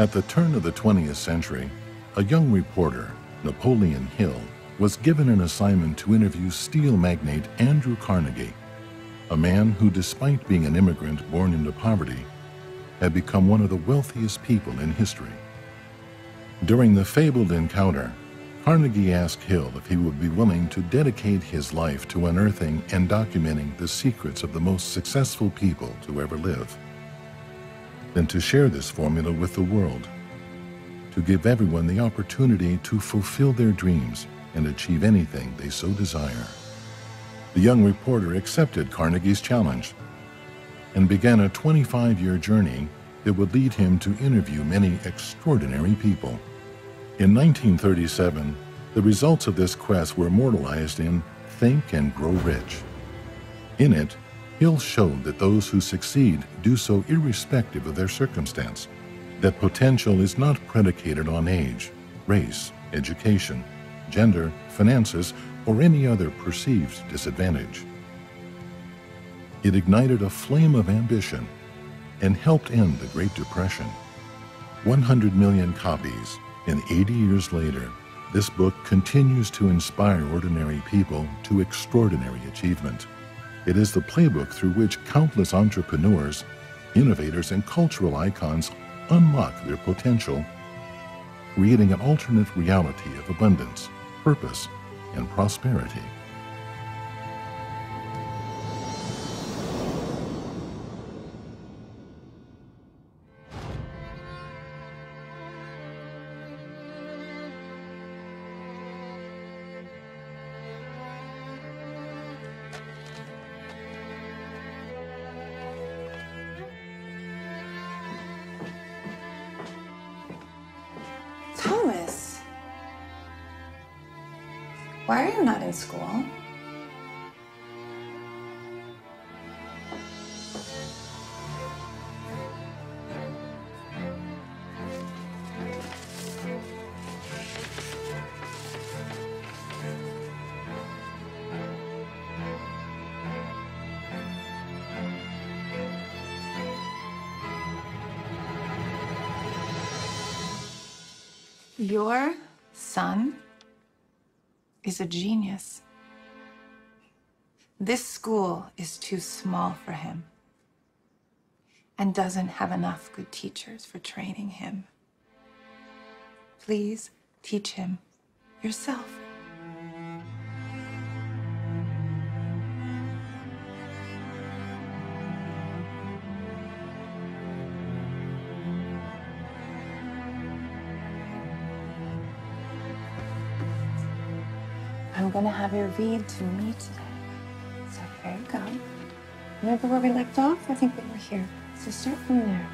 At the turn of the 20th century, a young reporter, Napoleon Hill, was given an assignment to interview steel magnate Andrew Carnegie, a man who, despite being an immigrant born into poverty, had become one of the wealthiest people in history. During the fabled encounter, Carnegie asked Hill if he would be willing to dedicate his life to unearthing and documenting the secrets of the most successful people to ever live, then to share this formula with the world, to give everyone the opportunity to fulfill their dreams and achieve anything they so desire. The young reporter accepted Carnegie's challenge and began a 25-year journey that would lead him to interview many extraordinary people. In 1937, the results of this quest were immortalized in Think and Grow Rich. In it, Hill showed that those who succeed do so irrespective of their circumstance, that potential is not predicated on age, race, education, gender, finances, or any other perceived disadvantage. It ignited a flame of ambition and helped end the Great Depression. 100 million copies, and 80 years later, this book continues to inspire ordinary people to extraordinary achievement. It is the playbook through which countless entrepreneurs, innovators, and cultural icons unlock their potential, creating an alternate reality of abundance, purpose, and prosperity. Thomas, why are you not in school? Your son is a genius. This school is too small for him and doesn't have enough good teachers for training him. Please teach him yourself. I'm gonna have you read to me today. So here you go. Remember where we left off? I think we were here. So start from there.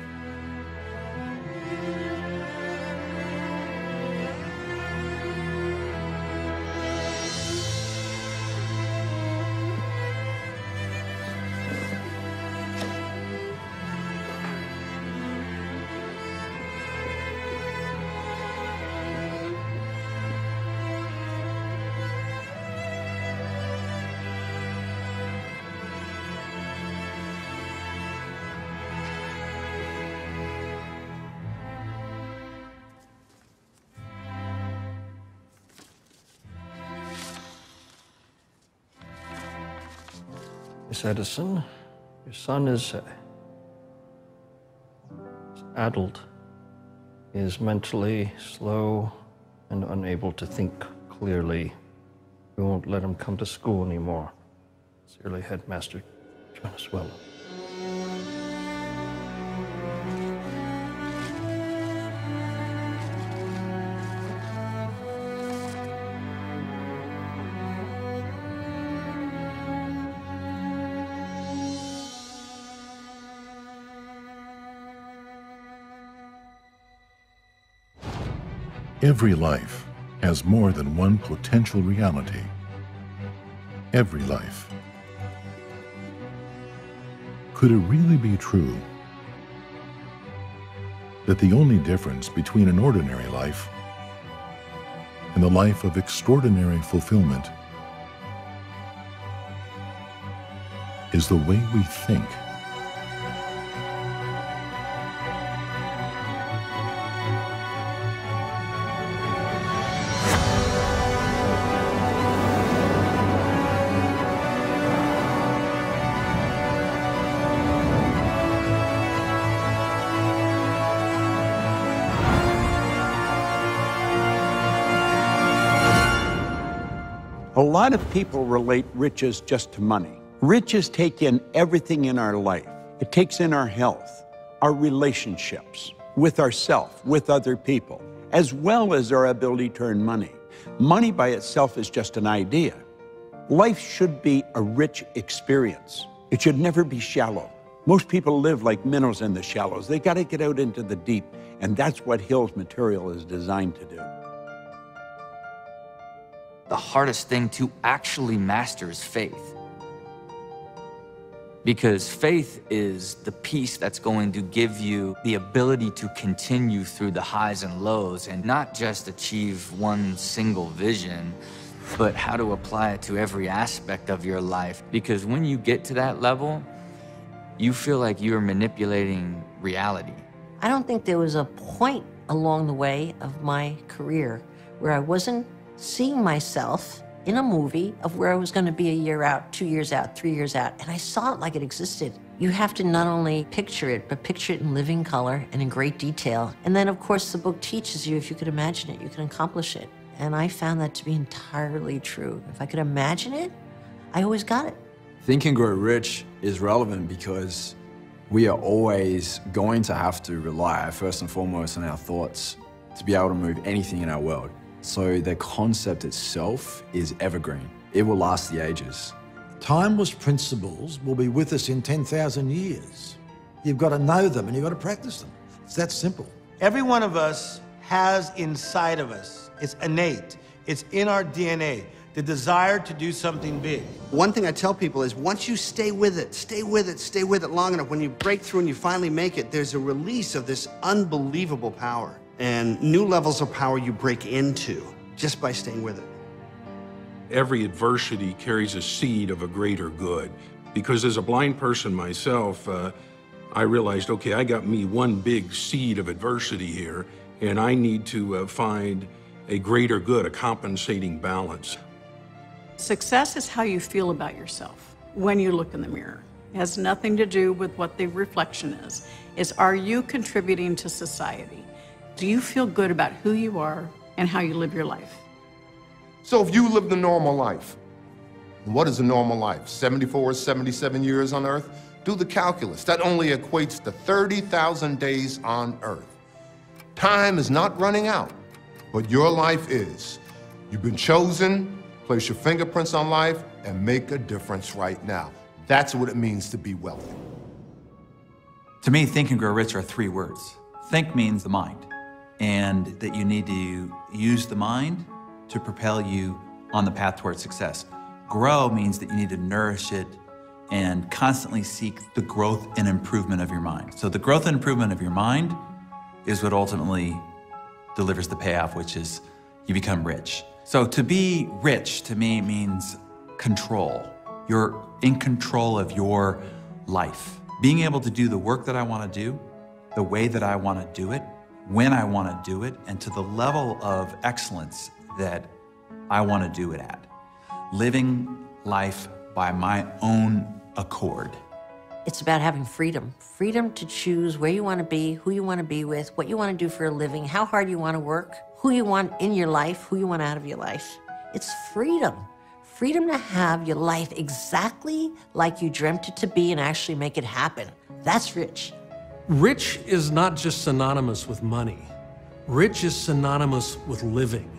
Miss Edison, your son is adult. He is mentally slow and unable to think clearly. We won't let him come to school anymore. Sincerely, Headmaster Jonas Wells. Every life has more than one potential reality. Every life. Could it really be true that the only difference between an ordinary life and the life of extraordinary fulfillment is the way we think? A lot of people relate riches just to money. Riches take in everything in our life. It takes in our health, our relationships, with ourselves, with other people, as well as our ability to earn money. Money by itself is just an idea. Life should be a rich experience. It should never be shallow. Most people live like minnows in the shallows. They got to get out into the deep, and that's what Hill's material is designed to do. The hardest thing to actually master is faith. Because faith is the piece that's going to give you the ability to continue through the highs and lows and not just achieve one single vision, but how to apply it to every aspect of your life. Because when you get to that level, you feel like you're manipulating reality. I don't think there was a point along the way of my career where I wasn't seeing myself in a movie of where I was going to be a year out, 2 years out, 3 years out, and I saw it like it existed. You have to not only picture it, but picture it in living color and in great detail. And then, of course, the book teaches you if you could imagine it, you can accomplish it. And I found that to be entirely true. If I could imagine it, I always got it. Think and Grow Rich is relevant because we are always going to have to rely, first and foremost, on our thoughts to be able to move anything in our world. So the concept itself is evergreen. It will last the ages. Timeless principles will be with us in 10,000 years. You've got to know them and you've got to practice them. It's that simple. Every one of us has inside of us, it's innate, it's in our DNA, the desire to do something big. One thing I tell people is once you stay with it, stay with it, stay with it long enough, when you break through and you finally make it, there's a release of this unbelievable power and new levels of power you break into just by staying with it. Every adversity carries a seed of a greater good. Because as a blind person myself, I realized, okay, I got me one big seed of adversity here, and I need to find a greater good, a compensating balance. Success is how you feel about yourself when you look in the mirror. It has nothing to do with what the reflection is. It's, are you contributing to society? Do you feel good about who you are and how you live your life? So if you lived a normal life, what is a normal life? 74, 77 years on Earth? Do the calculus. That only equates to 30,000 days on Earth. Time is not running out, but your life is. You've been chosen, place your fingerprints on life, and make a difference right now. That's what it means to be wealthy. To me, Think and Grow Rich are 3 words. Think means the mind, and that you need to use the mind to propel you on the path towards success. Grow means that you need to nourish it and constantly seek the growth and improvement of your mind. So the growth and improvement of your mind is what ultimately delivers the payoff, which is you become rich. So to be rich, to me, means control. You're in control of your life. Being able to do the work that I want to do, the way that I want to do it, when I want to do it, and to the level of excellence that I want to do it at. Living life by my own accord. It's about having freedom. Freedom to choose where you want to be, who you want to be with, what you want to do for a living, how hard you want to work, who you want in your life, who you want out of your life. It's freedom. Freedom to have your life exactly like you dreamt it to be and actually make it happen. That's rich. Rich is not just synonymous with money. Rich is synonymous with living.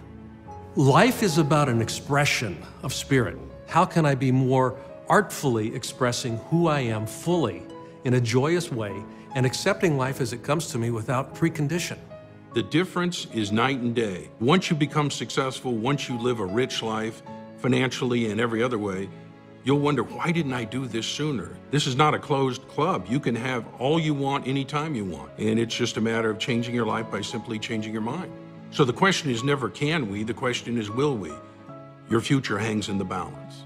Life is about an expression of spirit. How can I be more artfully expressing who I am fully in a joyous way and accepting life as it comes to me without precondition? The difference is night and day. Once you become successful, once you live a rich life, financially and every other way, you'll wonder, why didn't I do this sooner? This is not a closed club. You can have all you want anytime you want. And it's just a matter of changing your life by simply changing your mind. So the question is never can we, the question is will we? Your future hangs in the balance.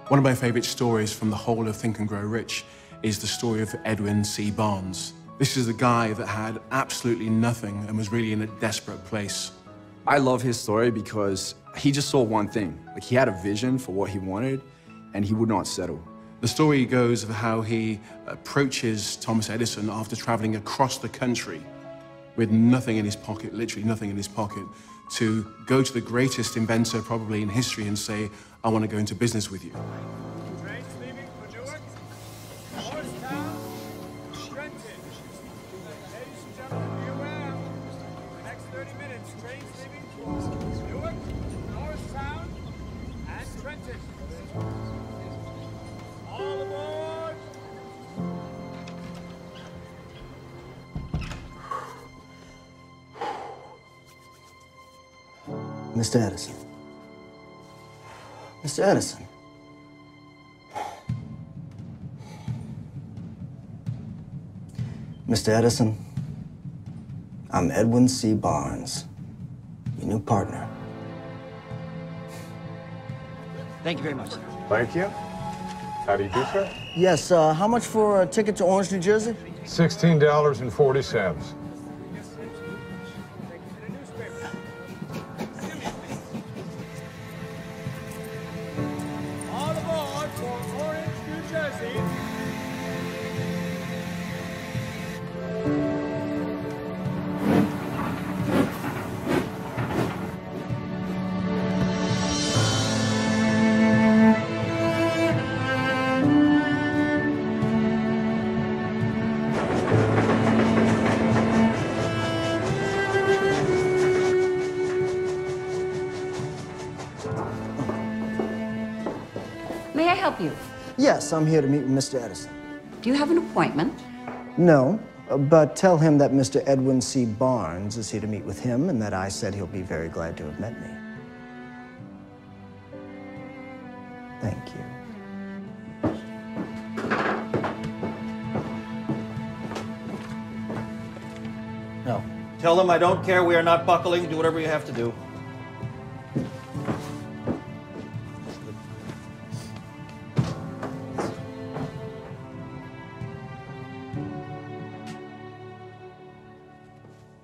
One of my favorite stories from the whole of Think and Grow Rich is the story of Edwin C. Barnes. This is a guy that had absolutely nothing and was really in a desperate place. I love his story because he just saw one thing. Like, he had a vision for what he wanted and he would not settle. The story goes of how he approaches Thomas Edison after traveling across the country with nothing in his pocket, literally nothing in his pocket, to go to the greatest inventor probably in history and say, I want to go into business with you. Mr. Edison. Mr. Edison. Mr. Edison, I'm Edwin C. Barnes, your new partner. Thank you very much, sir. Thank you. How do you do, sir? Yes, how much for a ticket to Orange, New Jersey? $16.40. All aboard for Orange, New Jersey. May I help you? Yes, I'm here to meet with Mr. Edison. Do you have an appointment? No, but tell him that Mr. Edwin C. Barnes is here to meet with him and that I said he'll be very glad to have met me. Thank you. No. Tell them I don't care. We are not buckling. Do whatever you have to do.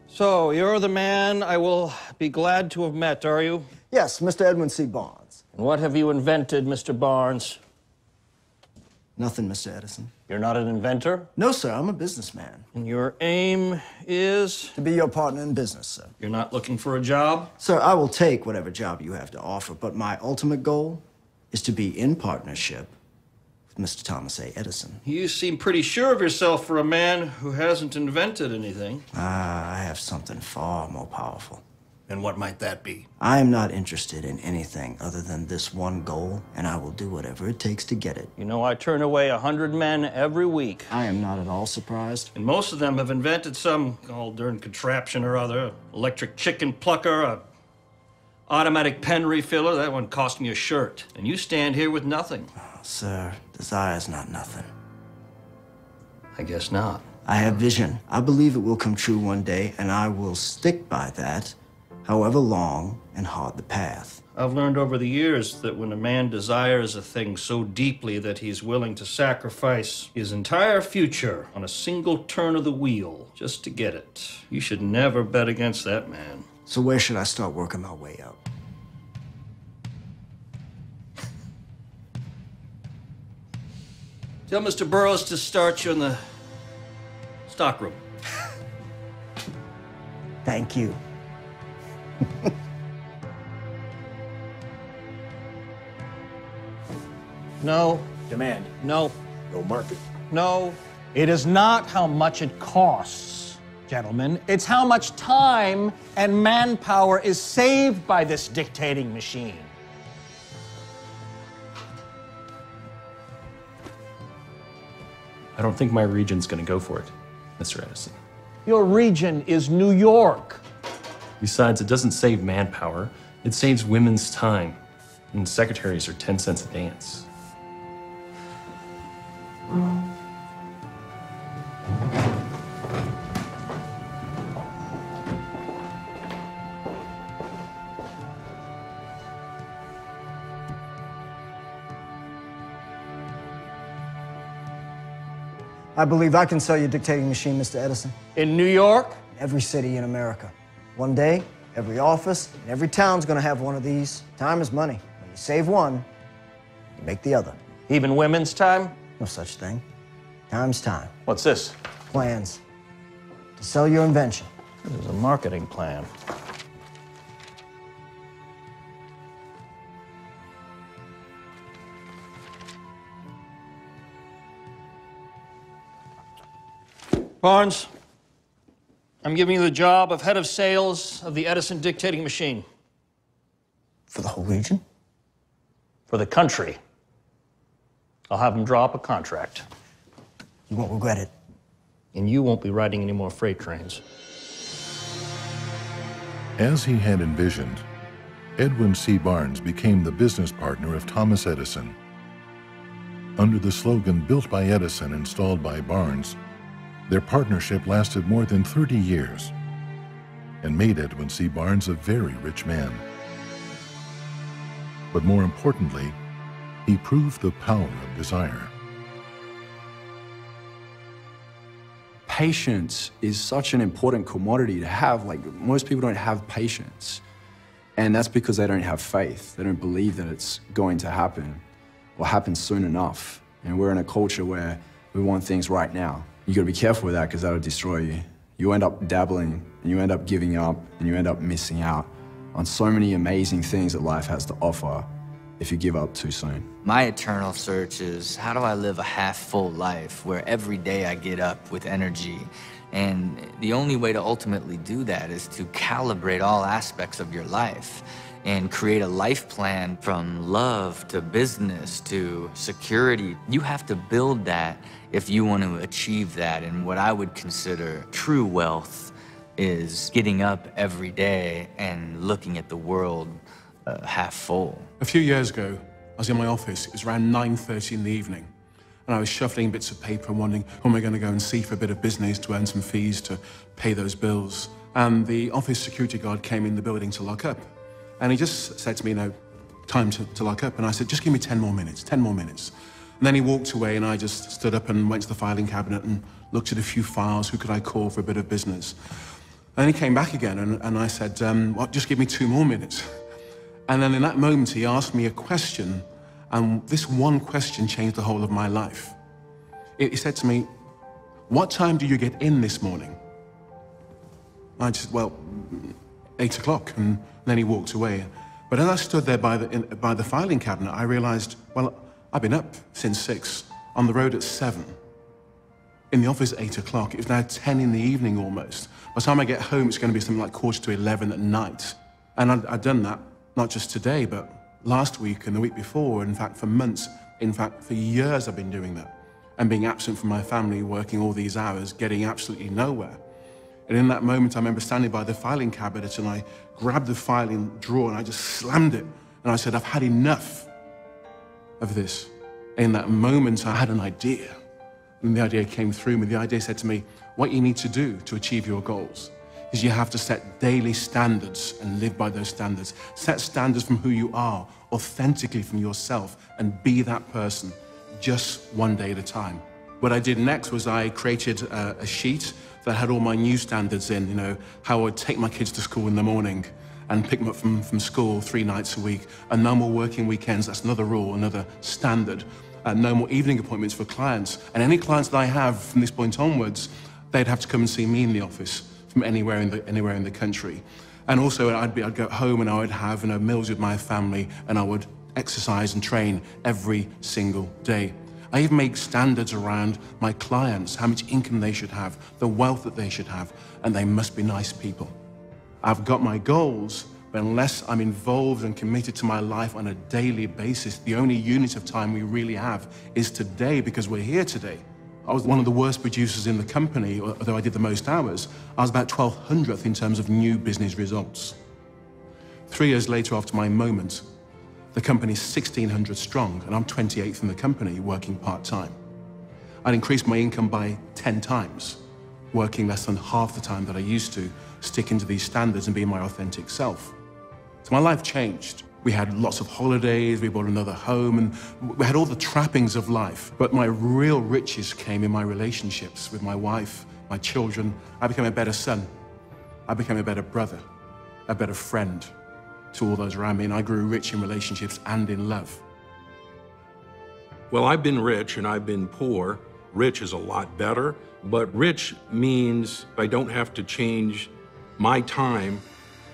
So, you're the man I will be glad to have met, are you? Yes, Mr. Edwin C. Barnes. And what have you invented, Mr. Barnes? Nothing, Mr. Edison. You're not an inventor? No, sir, I'm a businessman. And your aim is? To be your partner in business, sir. You're not looking for a job? Sir, I will take whatever job you have to offer, but my ultimate goal is to be in partnership with Mr. Thomas A. Edison. You seem pretty sure of yourself for a man who hasn't invented anything. I have something far more powerful. And what might that be? I am not interested in anything other than this one goal, and I will do whatever it takes to get it. You know, I turn away 100 men every week. I am not at all surprised. And most of them have invented some all-darn contraption or other. Electric chicken plucker, a automatic pen refiller. That one cost me a shirt. And you stand here with nothing. Oh, sir, desire is not nothing. I guess not. I have vision. I believe it will come true one day, and I will stick by that, however long and hard the path. I've learned over the years that when a man desires a thing so deeply that he's willing to sacrifice his entire future on a single turn of the wheel just to get it, you should never bet against that man. So where should I start working my way up? Tell Mr. Burroughs to start you in the stockroom. Thank you. No. Demand. No. No market. No. It is not how much it costs, gentlemen. It's how much time and manpower is saved by this dictating machine. I don't think my region's gonna go for it, Mr. Edison. Your region is New York. Besides, it doesn't save manpower, it saves women's time. And secretaries are 10 cents a dance. I believe I can sell you a dictating machine, Mr. Edison. In New York? In every city in America. One day, every office and every town's gonna have one of these. Time is money. When you save one, you make the other. Even women's time? No such thing. Time's time. What's this? Plans. To sell your invention. This is a marketing plan. Barnes, I'm giving you the job of head of sales of the Edison dictating machine. For the whole region? For the country. I'll have him draw up a contract. You won't regret it. And you won't be riding any more freight trains. As he had envisioned, Edwin C. Barnes became the business partner of Thomas Edison. Under the slogan "Built by Edison, installed by Barnes," their partnership lasted more than 30 years and made Edwin C. Barnes a very rich man. But more importantly, he proved the power of desire. Patience is such an important commodity to have. Like, most people don't have patience. And that's because they don't have faith. They don't believe that it's going to happen or happen soon enough. And we're in a culture where we want things right now. You gotta be careful with that because that'll destroy you. You end up dabbling and you end up giving up and you end up missing out on so many amazing things that life has to offer if you give up too soon. My eternal search is, how do I live a half-full life where every day I get up with energy? And the only way to ultimately do that is to calibrate all aspects of your life and create a life plan from love to business to security. You have to build that if you want to achieve that. And what I would consider true wealth is getting up every day and looking at the world half full. A few years ago, I was in my office. It was around 9:30 in the evening. And I was shuffling bits of paper and wondering, who am I going to go and see for a bit of business to earn some fees to pay those bills? And the office security guard came in the building to lock up. And he just said to me, time to lock up. And I said, just give me 10 more minutes, 10 more minutes. And then he walked away and I just stood up and went to the filing cabinet and looked at a few files. Who could I call for a bit of business? And then he came back again and I said, well, just give me 2 more minutes. And then in that moment, he asked me a question, and this one question changed the whole of my life. He said to me, what time do you get in this morning? I just said, well, 8 o'clock, and then he walked away. But as I stood there by the filing cabinet, I realized, well, I've been up since 6, on the road at 7, in the office at 8 o'clock. It was now 10 in the evening almost. By the time I get home, it's going to be something like 10:45 at night. And I'd done that, not just today, but last week and the week before, in fact, for months, in fact, for years I've been doing that. And being absent from my family, working all these hours, getting absolutely nowhere. And in that moment, I remember standing by the filing cabinet and I grabbed the filing drawer and I just slammed it. And I said, I've had enough of this. In that moment, I had an idea. And the idea came through me. The idea said to me, what you need to do to achieve your goals is you have to set daily standards and live by those standards. Set standards from who you are, authentically from yourself, and be that person, just one day at a time. What I did next was I created a sheet that had all my new standards in, you know, how I would take my kids to school in the morning and pick them up from school 3 nights a week, and no more working weekends. That's another rule, another standard. No more evening appointments for clients. And any clients that I have from this point onwards, they'd have to come and see me in the office from anywhere in the country. And also I'd go home and I would have meals with my family and I would exercise and train every single day. I even make standards around my clients, how much income they should have, the wealth that they should have, and they must be nice people. I've got my goals, but unless I'm involved and committed to my life on a daily basis, the only unit of time we really have is today, because we're here today. I was one of the worst producers in the company, although I did the most hours. I was about 1200th in terms of new business results. 3 years later, after my moment, the company's 1600 strong, and I'm 28th in the company working part-time. I'd increased my income by 10 times, working less than half the time that I used to, sticking to these standards and being my authentic self. So my life changed. We had lots of holidays, we bought another home, and we had all the trappings of life. But my real riches came in my relationships with my wife, my children. I became a better son. I became a better brother, a better friend to all those around me, and I grew rich in relationships and in love. Well, I've been rich and I've been poor. Rich is a lot better, but rich means I don't have to change my time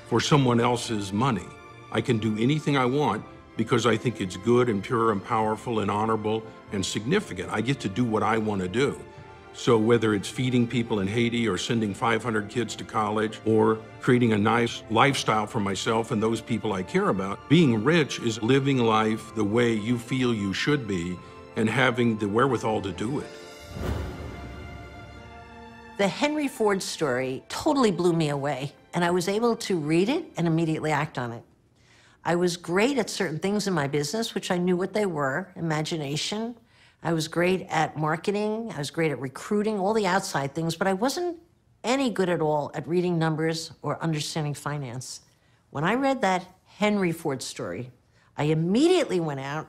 for someone else's money. I can do anything I want because I think it's good and pure and powerful and honorable and significant. I get to do what I want to do. So whether it's feeding people in Haiti or sending 500 kids to college or creating a nice lifestyle for myself and those people I care about, being rich is living life the way you feel you should be and having the wherewithal to do it. The Henry Ford story totally blew me away, and I was able to read it and immediately act on it. I was great at certain things in my business, which I knew what they were, imagination. I was great at marketing. I was great at recruiting, all the outside things, but I wasn't any good at all at reading numbers or understanding finance. When I read that Henry Ford story, I immediately went out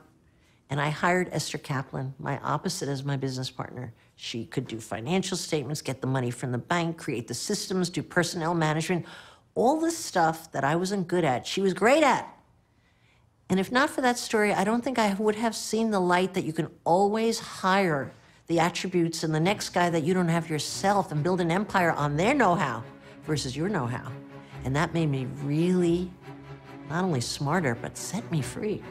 and I hired Esther Kaplan, my opposite as my business partner. She could do financial statements, get the money from the bank, create the systems, do personnel management, all this stuff that I wasn't good at, she was great at. And if not for that story, I don't think I would have seen the light that you can always hire the attributes in the next guy that you don't have yourself and build an empire on their know-how versus your know-how. And that made me really, not only smarter, but set me free.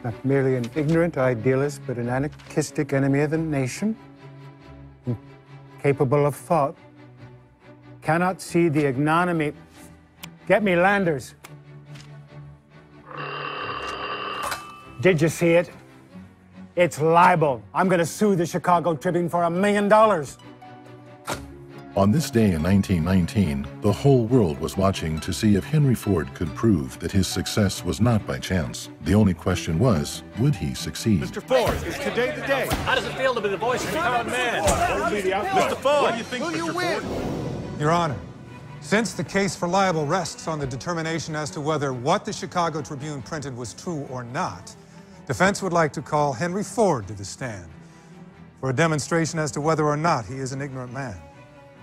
Not merely an ignorant idealist, but an anarchistic enemy of the nation, incapable of thought, cannot see the ignominy. Get me Landers. Did you see it? It's libel. I'm going to sue the Chicago Tribune for $1 million. On this day in 1919, the whole world was watching to see if Henry Ford could prove that his success was not by chance. The only question was, would he succeed? Mr. Ford, is today the day? How does it feel to be the voice of the common man? Mr. Ford, what do you think, Mr. Ford? Your Honor, since the case for libel rests on the determination as to whether what the Chicago Tribune printed was true or not, defense would like to call Henry Ford to the stand for a demonstration as to whether or not he is an ignorant man.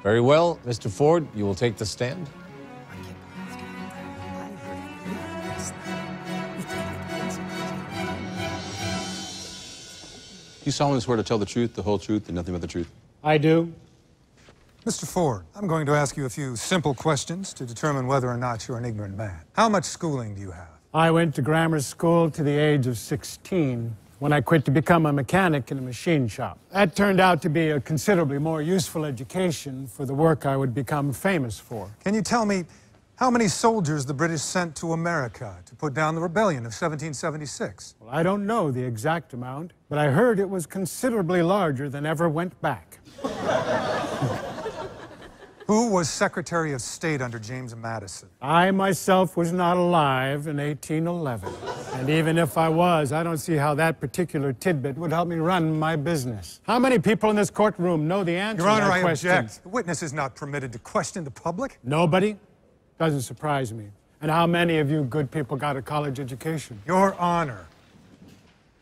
Very well, Mr. Ford, you will take the stand. You solemnly swear to tell the truth, the whole truth, and nothing but the truth? I do. Mr. Ford, I'm going to ask you a few simple questions to determine whether or not you're an ignorant man. How much schooling do you have? I went to grammar school to the age of 16 when I quit to become a mechanic in a machine shop. That turned out to be a considerably more useful education for the work I would become famous for. Can you tell me how many soldiers the British sent to America to put down the rebellion of 1776? Well, I don't know the exact amount, but I heard it was considerably larger than ever went back. Who was Secretary of State under James Madison? I myself was not alive in 1811. And even if I was, I don't see how that particular tidbit would help me run my business. How many people in this courtroom know the answer Your Honor, to that I question? object. The witness is not permitted to question the public. Nobody? Doesn't surprise me. And how many of you good people got a college education? Your Honor.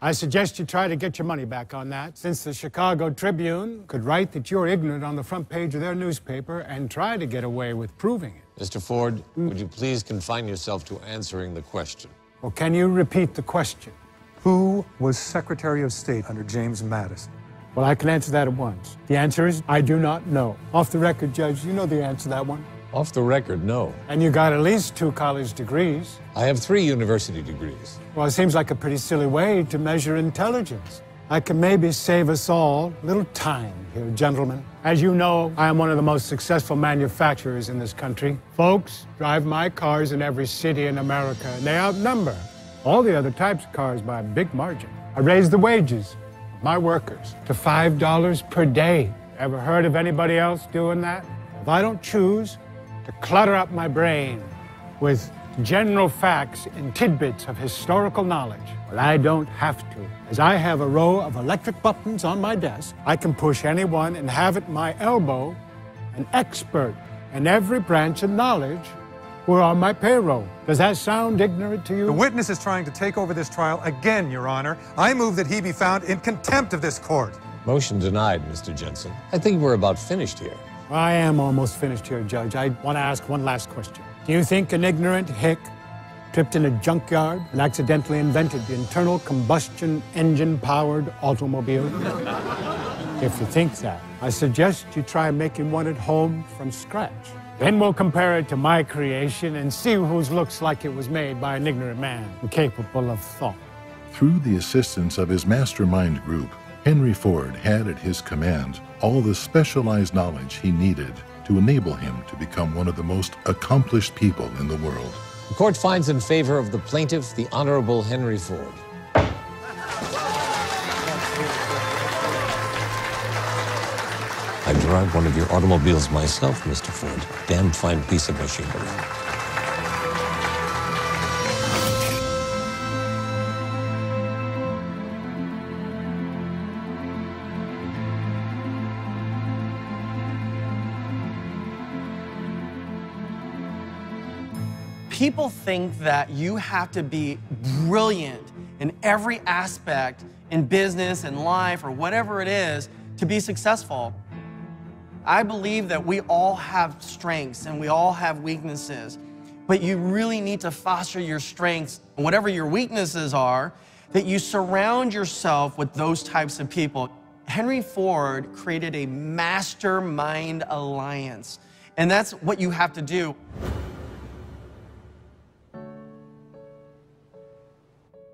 I suggest you try to get your money back on that, since the Chicago Tribune could write that you're ignorant on the front page of their newspaper and try to get away with proving it. Mr. Ford, would you please confine yourself to answering the question? Well, can you repeat the question? Who was Secretary of State under James Madison? Well, I can answer that at once. The answer is, I do not know. Off the record, Judge, you know the answer to that one. Off the record, no. And you got at least 2 college degrees. I have 3 university degrees. Well, it seems like a pretty silly way to measure intelligence. I can maybe save us all a little time here, gentlemen. As you know, I am one of the most successful manufacturers in this country. Folks drive my cars in every city in America, and they outnumber all the other types of cars by a big margin. I raised the wages of my workers to $5 per day. Ever heard of anybody else doing that? If I don't choose to clutter up my brain with general facts and tidbits of historical knowledge, well, I don't have to. As I have a row of electric buttons on my desk, I can push any one and have at my elbow an expert in every branch of knowledge who are on my payroll. Does that sound ignorant to you? The witness is trying to take over this trial again, Your Honor. I move that he be found in contempt of this court. Motion denied, Mr. Jensen. I think we're about finished here. I am almost finished here, Judge. I want to ask one last question. Do you think an ignorant hick tripped in a junkyard and accidentally invented the internal combustion engine-powered automobile? If you think that, I suggest you try making one at home from scratch. Then we'll compare it to my creation and see whose looks like it was made by an ignorant man incapable of thought. Through the assistance of his mastermind group, Henry Ford had at his command all the specialized knowledge he needed to enable him to become one of the most accomplished people in the world. The court finds in favor of the plaintiff, the Honorable Henry Ford. I drive one of your automobiles myself, Mr. Ford. Damn fine piece of machinery. People think that you have to be brilliant in every aspect in business and life or whatever it is to be successful. I believe that we all have strengths and we all have weaknesses, but you really need to foster your strengths, whatever your weaknesses are, that you surround yourself with those types of people. Henry Ford created a mastermind alliance, and that's what you have to do.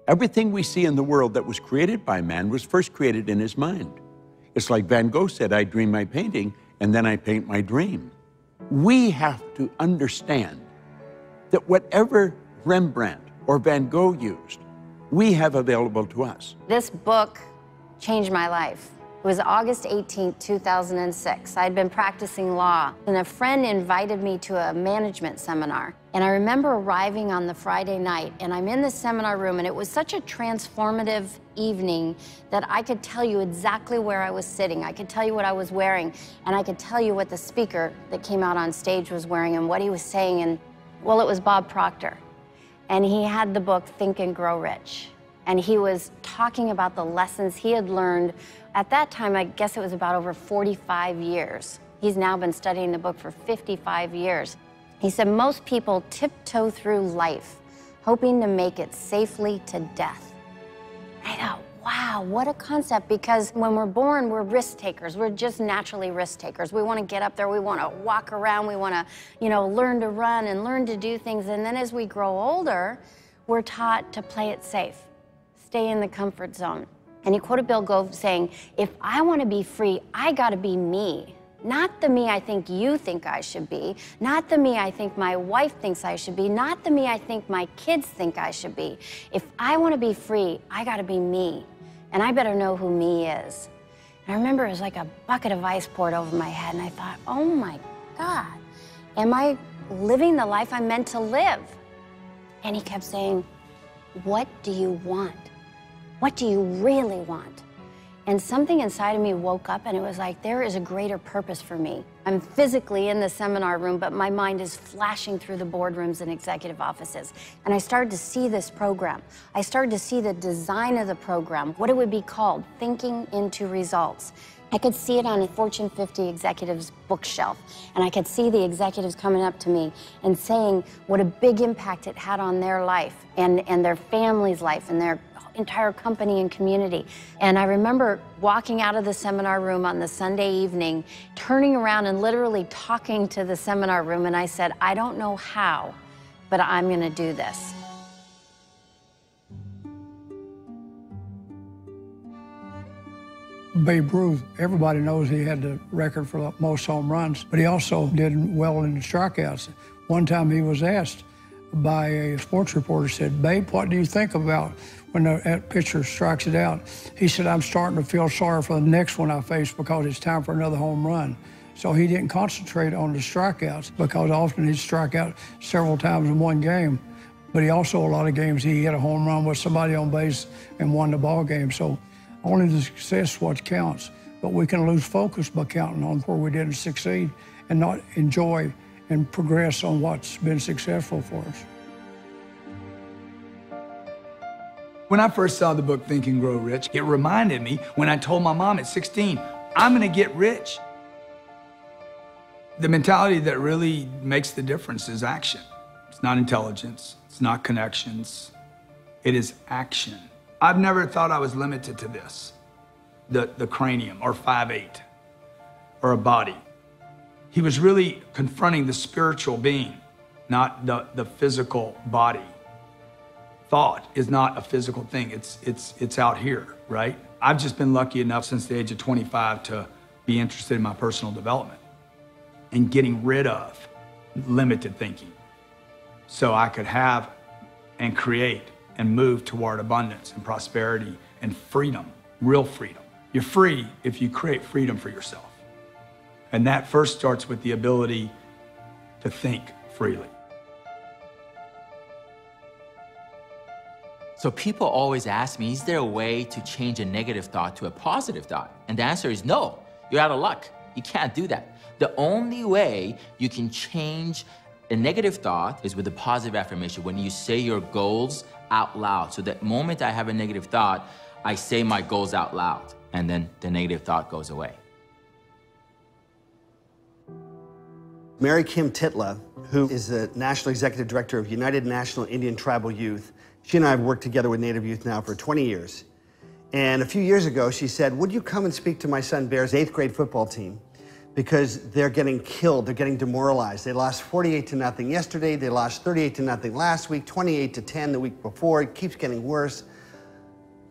Everything we see in the world that was created by man was first created in his mind. It's like Van Gogh said, I dream my painting, and then I paint my dream. We have to understand that whatever Rembrandt or Van Gogh used, we have available to us. This book changed my life. It was August 18, 2006. I'd been practicing law, and a friend invited me to a management seminar. And I remember arriving on the Friday night, and I'm in the seminar room, and it was such a transformative evening that I could tell you exactly where I was sitting. I could tell you what I was wearing, and I could tell you what the speaker that came out on stage was wearing and what he was saying. And, well, it was Bob Proctor. And he had the book Think and Grow Rich. And he was talking about the lessons he had learned. At that time, I guess it was about over 45 years. He's now been studying the book for 55 years. He said, most people tiptoe through life, hoping to make it safely to death. I thought, wow, what a concept, because when we're born, we're risk takers. We're just naturally risk takers. We want to get up there, we want to walk around, we want to, learn to run and learn to do things. And then as we grow older, we're taught to play it safe, stay in the comfort zone. And he quoted Bill Gove saying, if I want to be free, I got to be me. Not the me I think you think I should be, not the me I think my wife thinks I should be, not the me I think my kids think I should be. If I want to be free, I got to be me. And I better know who me is. And I remember it was like a bucket of ice poured over my head, and I thought, oh my God, am I living the life I'm meant to live? And he kept saying, what do you want? What do you really want? And something inside of me woke up, and it was like, there is a greater purpose for me. I'm physically in the seminar room, but my mind is flashing through the boardrooms and executive offices. And I started to see this program. I started to see the design of the program, what it would be called, Thinking into Results. I could see it on a Fortune 50 executives bookshelf, and I could see the executives coming up to me and saying what a big impact it had on their life and their family's life and their entire company and community. And I remember walking out of the seminar room on the Sunday evening, turning around and literally talking to the seminar room, and I said, I don't know how, but I'm going to do this. Babe Ruth, everybody knows he had the record for the most home runs, but he also did well in the strikeouts. One time he was asked by a sports reporter, said, Babe, what do you think about when that pitcher strikes it out? He said, I'm starting to feel sorry for the next one I face because it's time for another home run. So he didn't concentrate on the strikeouts because often he'd strike out several times in one game. But he also, a lot of games, he hit a home run with somebody on base and won the ball game. So only the success is what counts. But we can lose focus by counting on where we didn't succeed and not enjoy and progress on what's been successful for us. When I first saw the book Think and Grow Rich, it reminded me when I told my mom at 16, I'm gonna get rich. The mentality that really makes the difference is action. It's not intelligence, it's not connections, it is action. I've never thought I was limited to this. the cranium, or 5'8", or a body. He was really confronting the spiritual being, not the physical body. Thought is not a physical thing, it's out here, right? I've just been lucky enough since the age of 25 to be interested in my personal development and getting rid of limited thinking so I could have and create and move toward abundance and prosperity and freedom, real freedom. You're free if you create freedom for yourself. And that first starts with the ability to think freely. So people always ask me, is there a way to change a negative thought to a positive thought? And the answer is no. You're out of luck. You can't do that. The only way you can change a negative thought is with a positive affirmation, when you say your goals out loud. So that moment I have a negative thought, I say my goals out loud, and then the negative thought goes away. Mary Kim Titla, who is the National Executive Director of United National Indian Tribal Youth, she and I have worked together with Native youth now for 20 years. And a few years ago, she said, would you come and speak to my son Bear's 8th grade football team? Because they're getting killed, they're getting demoralized. They lost 48-0 yesterday, they lost 38-0 last week, 28-10 the week before, it keeps getting worse.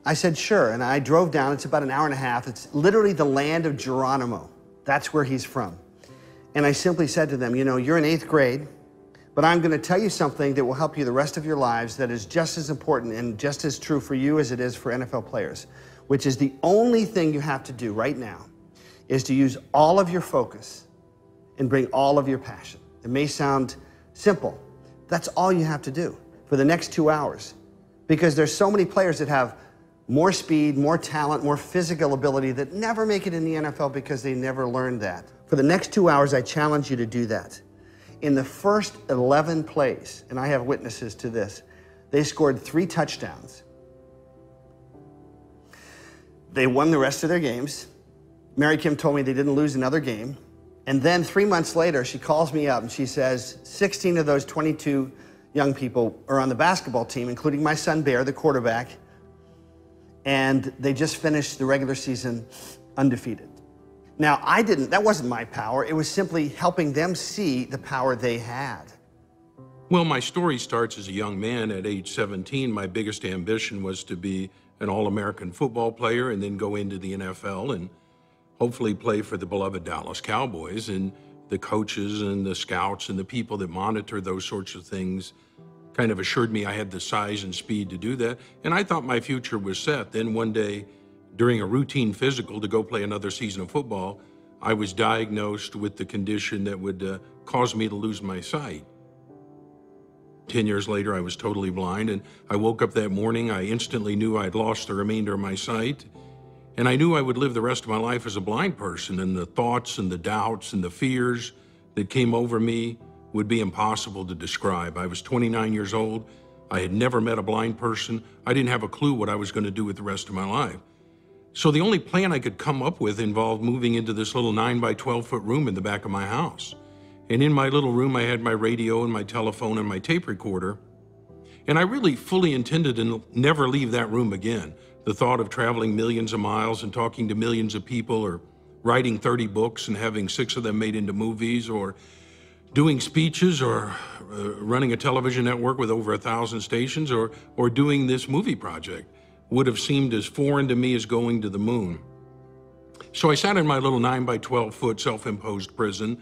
I said, sure, and I drove down, it's about an hour and a half. It's literally the land of Geronimo. That's where he's from. And I simply said to them, you know, you're in 8th grade, but I'm going to tell you something that will help you the rest of your lives that is just as important and just as true for you as it is for NFL players, which is the only thing you have to do right now is to use all of your focus and bring all of your passion. It may sound simple. That's all you have to do for the next 2 hours, because there's so many players that have more speed, more talent, more physical ability that never make it in the NFL because they never learned that. For the next 2 hours, I challenge you to do that. In the first 11 plays, and I have witnesses to this, they scored 3 touchdowns. They won the rest of their games. Mary Kim told me they didn't lose another game. And then 3 months later, she calls me up and she says, 16 of those 22 young people are on the basketball team, including my son Bear, the quarterback, and they just finished the regular season undefeated. Now, that wasn't my power. It was simply helping them see the power they had. Well, my story starts as a young man. At age 17, my biggest ambition was to be an All-American football player and then go into the NFL and hopefully play for the beloved Dallas Cowboys. And the coaches and the scouts and the people that monitor those sorts of things kind of assured me I had the size and speed to do that. And I thought my future was set. Then one day, during a routine physical to go play another season of football, I was diagnosed with the condition that would cause me to lose my sight. 10 years later, I was totally blind, and I woke up that morning, I instantly knew I'd lost the remainder of my sight, and I knew I would live the rest of my life as a blind person, and the thoughts and the doubts and the fears that came over me would be impossible to describe. I was 29 years old. I had never met a blind person. I didn't have a clue what I was going to do with the rest of my life. So the only plan I could come up with involved moving into this little 9 by 12 foot room in the back of my house. And in my little room, I had my radio and my telephone and my tape recorder. And I really fully intended to never leave that room again. The thought of traveling millions of miles and talking to millions of people, or writing 30 books and having 6 of them made into movies, or doing speeches, or running a television network with over 1,000 stations, or doing this movie project would have seemed as foreign to me as going to the moon. So I sat in my little 9 by 12 foot self-imposed prison,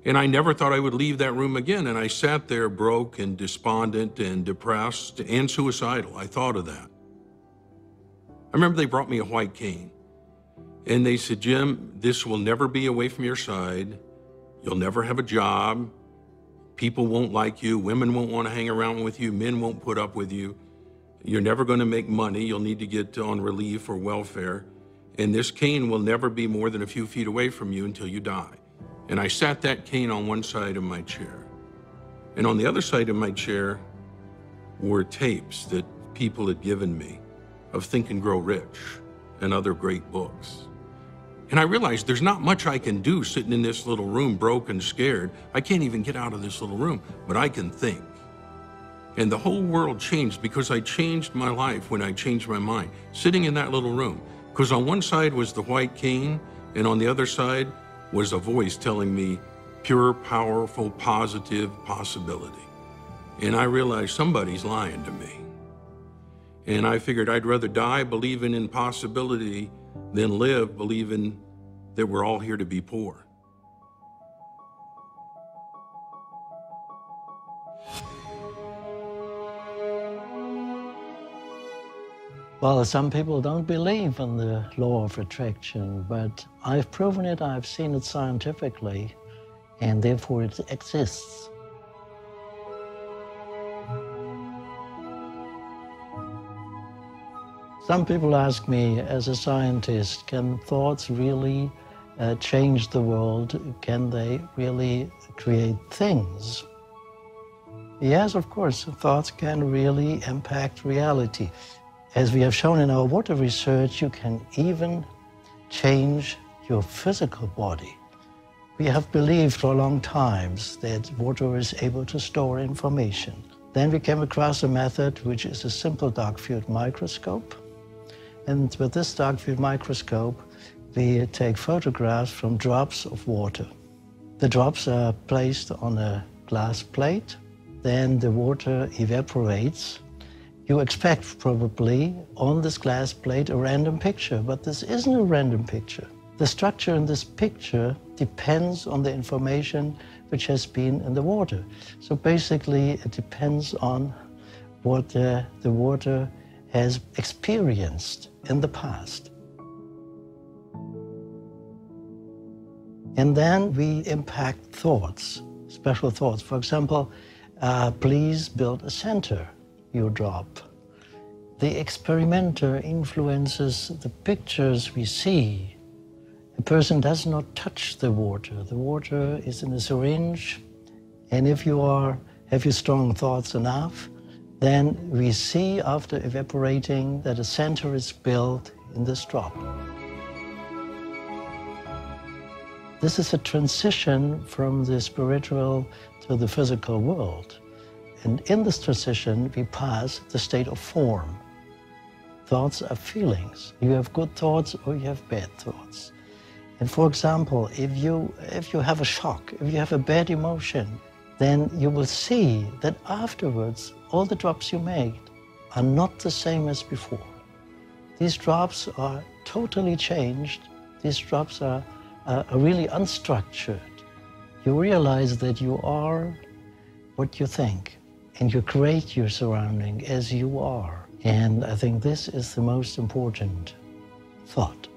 and I never thought I would leave that room again. And I sat there broke and despondent and depressed and suicidal. I thought of that. I remember they brought me a white cane, and they said, Jim, this will never be away from your side. You'll never have a job. People won't like you. Women won't want to hang around with you. Men won't put up with you. You're never going to make money. You'll need to get on relief or welfare. And this cane will never be more than a few feet away from you until you die. And I sat that cane on one side of my chair. And on the other side of my chair were tapes that people had given me of Think and Grow Rich and other great books. And I realized there's not much I can do sitting in this little room, broke and scared. I can't even get out of this little room, but I can think. And the whole world changed because I changed my life when I changed my mind. Sitting in that little room, Because on one side was the white cane, and on the other side was a voice telling me pure, powerful, positive possibility. And I realized somebody's lying to me. And I figured I'd rather die believing in possibility than live believing that we're all here to be poor. Well, some people don't believe in the law of attraction, but I've proven it, I've seen it scientifically, and therefore it exists. Some people ask me, as a scientist, can thoughts really change the world? Can they really create things? Yes, of course, thoughts can really impact reality. As we have shown in our water research, you can even change your physical body. We have believed for a long time that water is able to store information. Then we came across a method which is a simple dark field microscope. And with this dark field microscope, we take photographs from drops of water. The drops are placed on a glass plate. Then the water evaporates. You expect probably on this glass plate a random picture, but this isn't a random picture. The structure in this picture depends on the information which has been in the water. So basically it depends on what the water has experienced in the past. And then we impact thoughts, special thoughts. For example, please build a center, you drop. The experimenter influences the pictures we see. A person does not touch the water. The water is in a syringe, and if you have your strong thoughts enough, then we see after evaporating that a center is built in this drop. This is a transition from the spiritual to the physical world. And in this transition, we pass the state of form. Thoughts are feelings. You have good thoughts or you have bad thoughts. And for example, if you have a shock, if you have a bad emotion, then you will see that afterwards, all the drops you made are not the same as before. These drops are totally changed. These drops are really unstructured. You realize that you are what you think, and you create your surrounding as you are. And I think this is the most important thought.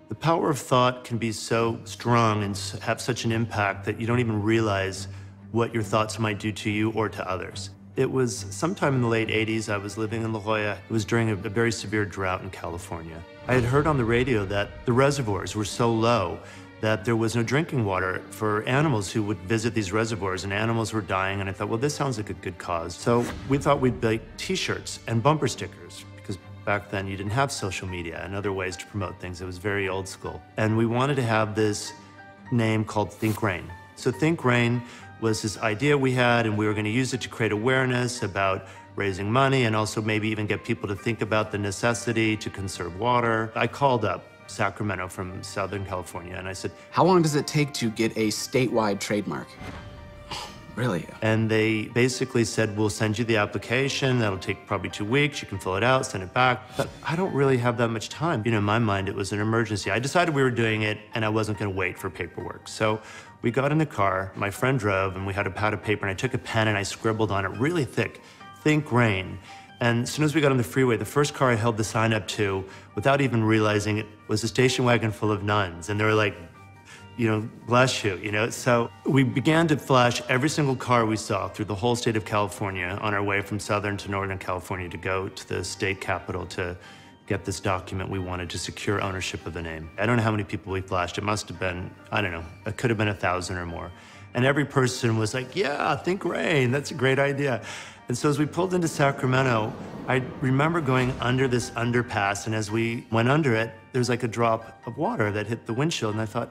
The power of thought can be so strong and have such an impact that you don't even realize what your thoughts might do to you or to others. It was sometime in the late 80s, I was living in La Jolla. It was during a very severe drought in California. I had heard on the radio that the reservoirs were so low that there was no drinking water for animals who would visit these reservoirs, and animals were dying, and I thought, well, this sounds like a good cause. So we thought we'd make t-shirts and bumper stickers, because back then you didn't have social media and other ways to promote things. It was very old school. And we wanted to have this name called Think Rain. So Think Rain was this idea we had, and we were going to use it to create awareness about raising money and also maybe even get people to think about the necessity to conserve water. I called up Sacramento from Southern California and I said, how long does it take to get a statewide trademark? Really? And they basically said, we'll send you the application. That'll take probably 2 weeks. You can fill it out, send it back. But I don't really have that much time. You know, in my mind, it was an emergency. I decided we were doing it and I wasn't going to wait for paperwork. So we got in the car, my friend drove, and we had a pad of paper, and I took a pen and I scribbled on it really thick, Think Rain. And as soon as we got on the freeway, the first car I held the sign up to, without even realizing it, was a station wagon full of nuns. And they were like, you know, bless you, you know? So we began to flash every single car we saw through the whole state of California on our way from Southern to Northern California to go to the state capitol to get this document we wanted to secure ownership of the name. I don't know how many people we flashed. It must have been, I don't know, it could have been 1,000 or more. And every person was like, yeah, Think Rain, that's a great idea. And so as we pulled into Sacramento, I remember going under this underpass, and as we went under it, there was like a drop of water that hit the windshield, and I thought,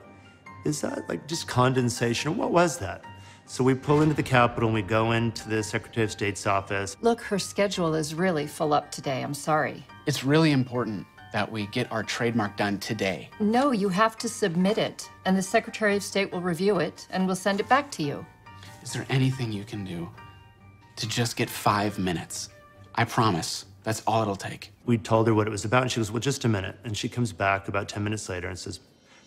is that like just condensation? What was that? So we pull into the Capitol and we go into the Secretary of State's office. Look, her schedule is really full up today. I'm sorry. It's really important that we get our trademark done today. No, you have to submit it, and the Secretary of State will review it and will send it back to you. Is there anything you can do to just get 5 minutes? I promise. That's all it'll take. We told her what it was about, and she goes, well, just a minute. And she comes back about 10 minutes later and says,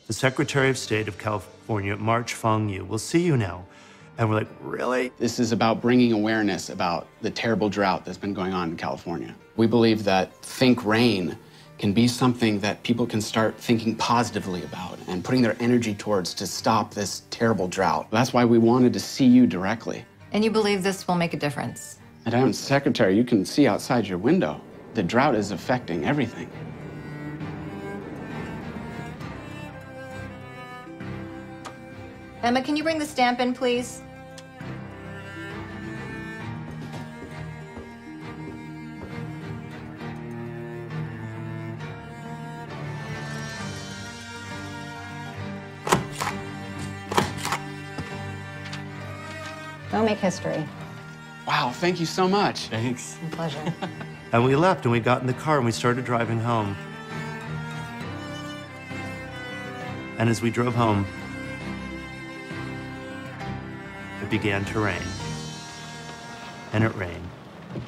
the Secretary of State of California, March Fong Yu, will see you now. And we're like, really? This is about bringing awareness about the terrible drought that's been going on in California. We believe that Think Rain can be something that people can start thinking positively about and putting their energy towards to stop this terrible drought. That's why we wanted to see you directly. And you believe this will make a difference? Madam Secretary, you can see outside your window. The drought is affecting everything. Emma, can you bring the stamp in, please? Go make history. Wow, thank you so much. Thanks. My pleasure. And we left and we got in the car and we started driving home. And as we drove home, it began to rain. And it rained.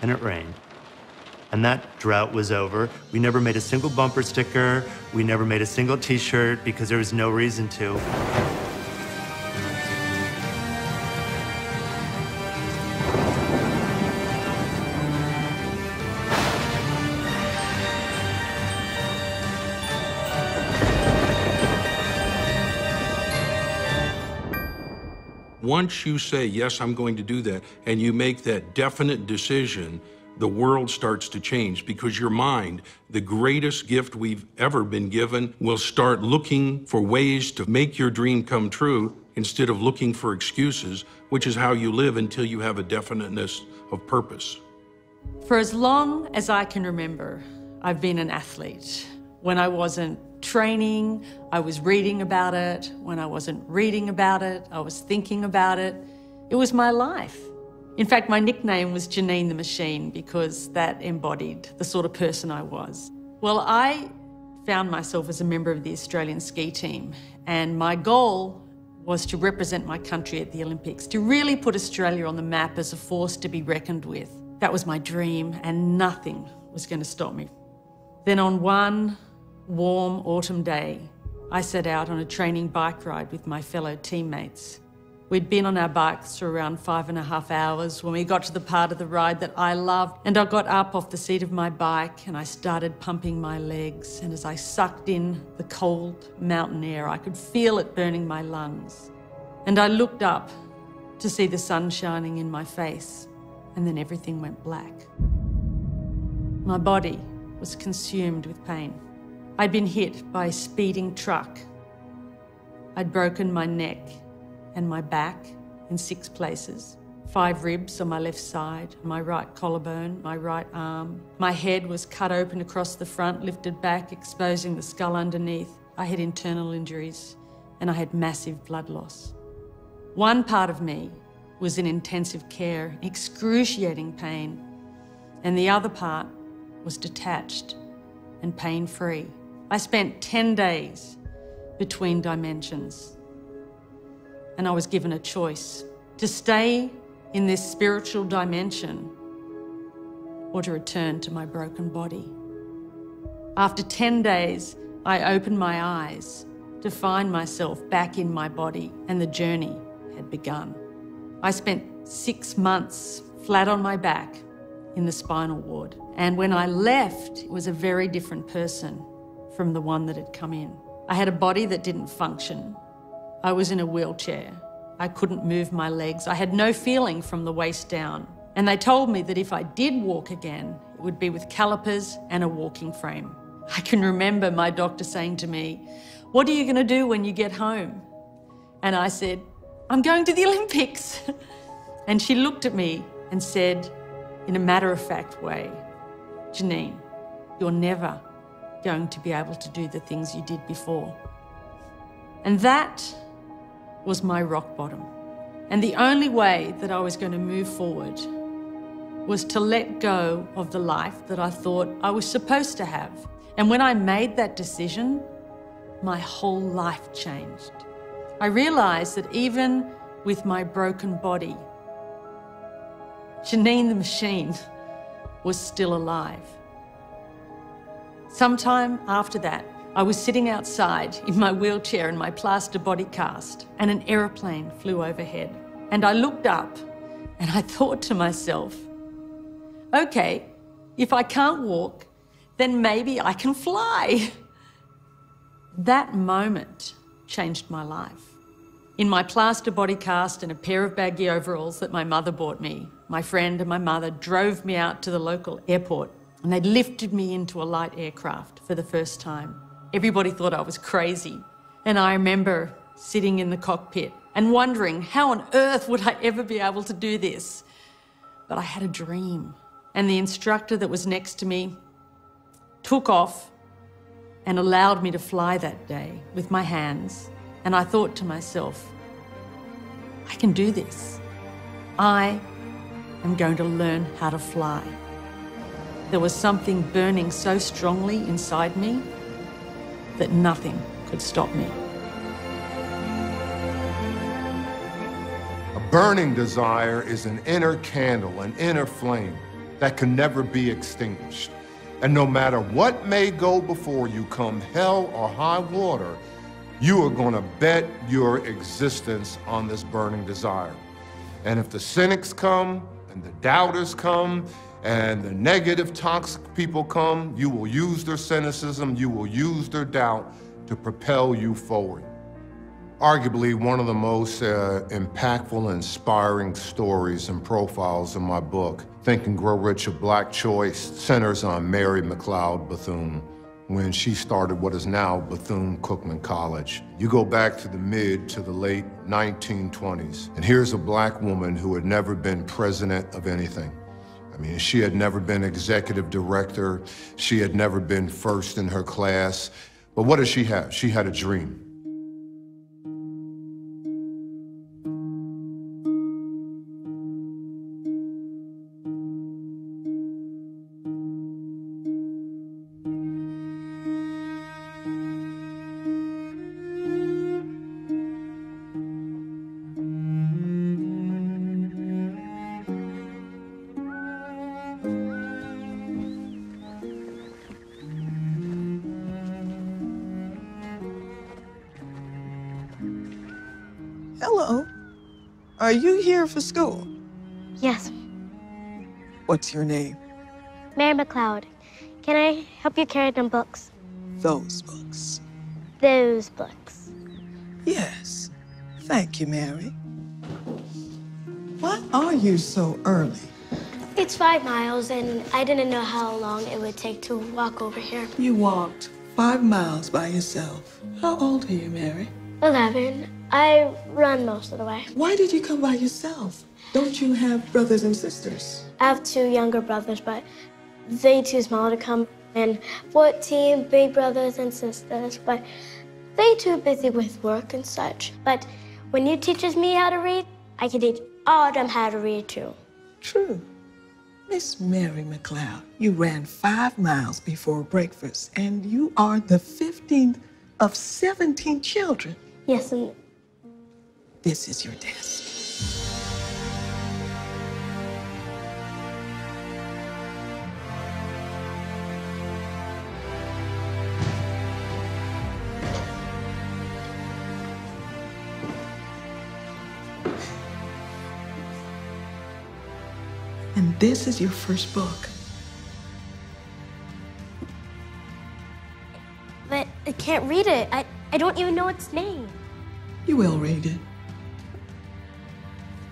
And it rained. And that drought was over. We never made a single bumper sticker. We never made a single t-shirt because there was no reason to. Once you say, yes, I'm going to do that, and you make that definite decision, the world starts to change because your mind, the greatest gift we've ever been given, will start looking for ways to make your dream come true instead of looking for excuses, which is how you live until you have a definiteness of purpose. For as long as I can remember, I've been an athlete. When I wasn't training, I was reading about it. When I wasn't reading about it, I was thinking about it. It was my life. In fact, my nickname was Janine the Machine because that embodied the sort of person I was. Well, I found myself as a member of the Australian ski team, and my goal was to represent my country at the Olympics, to really put Australia on the map as a force to be reckoned with. That was my dream, and nothing was going to stop me. Then on one warm autumn day, I set out on a training bike ride with my fellow teammates. We'd been on our bikes for around 5.5 hours when we got to the part of the ride that I loved, and I got up off the seat of my bike and I started pumping my legs, and as I sucked in the cold mountain air, I could feel it burning my lungs. And I looked up to see the sun shining in my face, and then everything went black. My body was consumed with pain. I'd been hit by a speeding truck. I'd broken my neck and my back in 6 places, 5 ribs on my left side, my right collarbone, my right arm. My head was cut open across the front, lifted back, exposing the skull underneath. I had internal injuries and I had massive blood loss. One part of me was in intensive care, excruciating pain, and the other part was detached and pain-free. I spent 10 days between dimensions, and I was given a choice to stay in this spiritual dimension or to return to my broken body. After 10 days, I opened my eyes to find myself back in my body, and the journey had begun. I spent 6 months flat on my back in the spinal ward, and when I left, it was a very different person from the one that had come in. I had a body that didn't function. I was in a wheelchair. I couldn't move my legs. I had no feeling from the waist down. And they told me that if I did walk again, it would be with calipers and a walking frame. I can remember my doctor saying to me, "What are you going to do when you get home?" And I said, "I'm going to the Olympics." And she looked at me and said, in a matter-of-fact way, "Janine, you're never going to be able to do the things you did before." And that was my rock bottom. And the only way that I was going to move forward was to let go of the life that I thought I was supposed to have. And when I made that decision, my whole life changed. I realized that even with my broken body, Janine the machine was still alive. Sometime after that, I was sitting outside in my wheelchair in my plaster body cast, and an aeroplane flew overhead. And I looked up and I thought to myself, okay, if I can't walk, then maybe I can fly. That moment changed my life. In my plaster body cast and a pair of baggy overalls that my mother bought me, my friend and my mother drove me out to the local airport, and they lifted me into a light aircraft for the first time. Everybody thought I was crazy. And I remember sitting in the cockpit and wondering how on earth would I ever be able to do this? But I had a dream. And the instructor that was next to me took off and allowed me to fly that day with my hands. And I thought to myself, I can do this. I am going to learn how to fly. There was something burning so strongly inside me that nothing could stop me. A burning desire is an inner candle, an inner flame that can never be extinguished. And no matter what may go before you, come hell or high water, you are going to bet your existence on this burning desire. And if the cynics come, and the doubters come, and the negative, toxic people come, you will use their cynicism, you will use their doubt to propel you forward. Arguably, one of the most impactful, inspiring stories and profiles in my book, Think and Grow Rich, A Black Choice, centers on Mary McLeod Bethune, when she started what is now Bethune-Cookman College. You go back to the mid to the late 1920s, and here's a black woman who had never been president of anything. I mean, she had never been executive director. She had never been first in her class. But what did she have? She had a dream. Hello. Are you here for school? Yes. What's your name? Mary McLeod. Can I help you carry them books? Those books. Those books. Yes. Thank you, Mary. Why are you so early? It's 5 miles, and I didn't know how long it would take to walk over here. You walked 5 miles by yourself. How old are you, Mary? 11. I run most of the way. Why did you come by yourself? Don't you have brothers and sisters? I have 2 younger brothers, but they too small to come. And 14 big brothers and sisters, but they too busy with work and such. But when you teaches me how to read, I can teach all of them how to read too. True. Miss Mary McLeod, you ran 5 miles before breakfast, and you are the 15th of 17 children. Yes, and this is your desk. And this is your first book. But I can't read it. I don't even know its name. You will read it.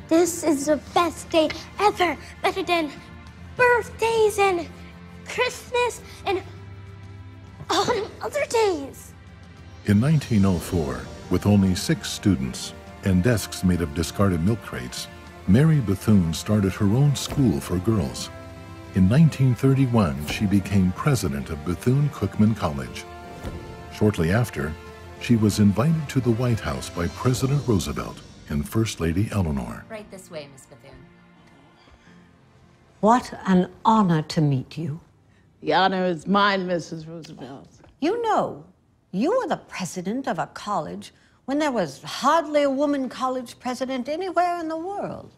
This is the best day ever. Better than birthdays and Christmas and all them other days. In 1904, with only 6 students and desks made of discarded milk crates, Mary Bethune started her own school for girls. In 1931, she became president of Bethune-Cookman College. Shortly after, she was invited to the White House by President Roosevelt and First Lady Eleanor. Right this way, Miss Bethune. What an honor to meet you. The honor is mine, Mrs. Roosevelt. You know, you were the president of a college when there was hardly a woman college president anywhere in the world.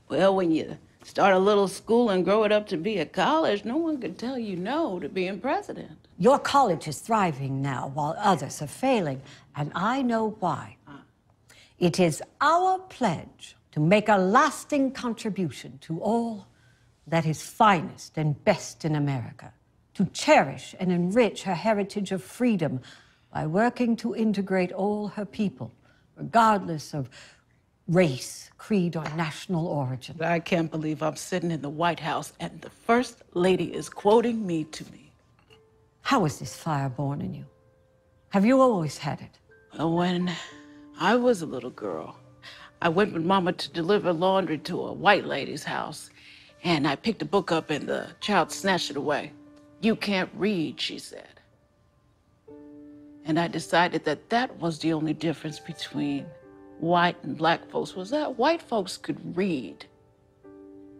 Well, when you start a little school and grow it up to be a college, no one could tell you no to being president. Your college is thriving now while others are failing, and I know why. It is our pledge to make a lasting contribution to all that is finest and best in America, to cherish and enrich her heritage of freedom by working to integrate all her people, regardless of race, creed, or national origin. I can't believe I'm sitting in the White House and the First Lady is quoting me to me. How was this fire born in you? Have you always had it? Well, when I was a little girl, I went with Mama to deliver laundry to a white lady's house, and I picked a book up and the child snatched it away. "You can't read," she said. And I decided that that was the only difference between white and black folks, was that white folks could read.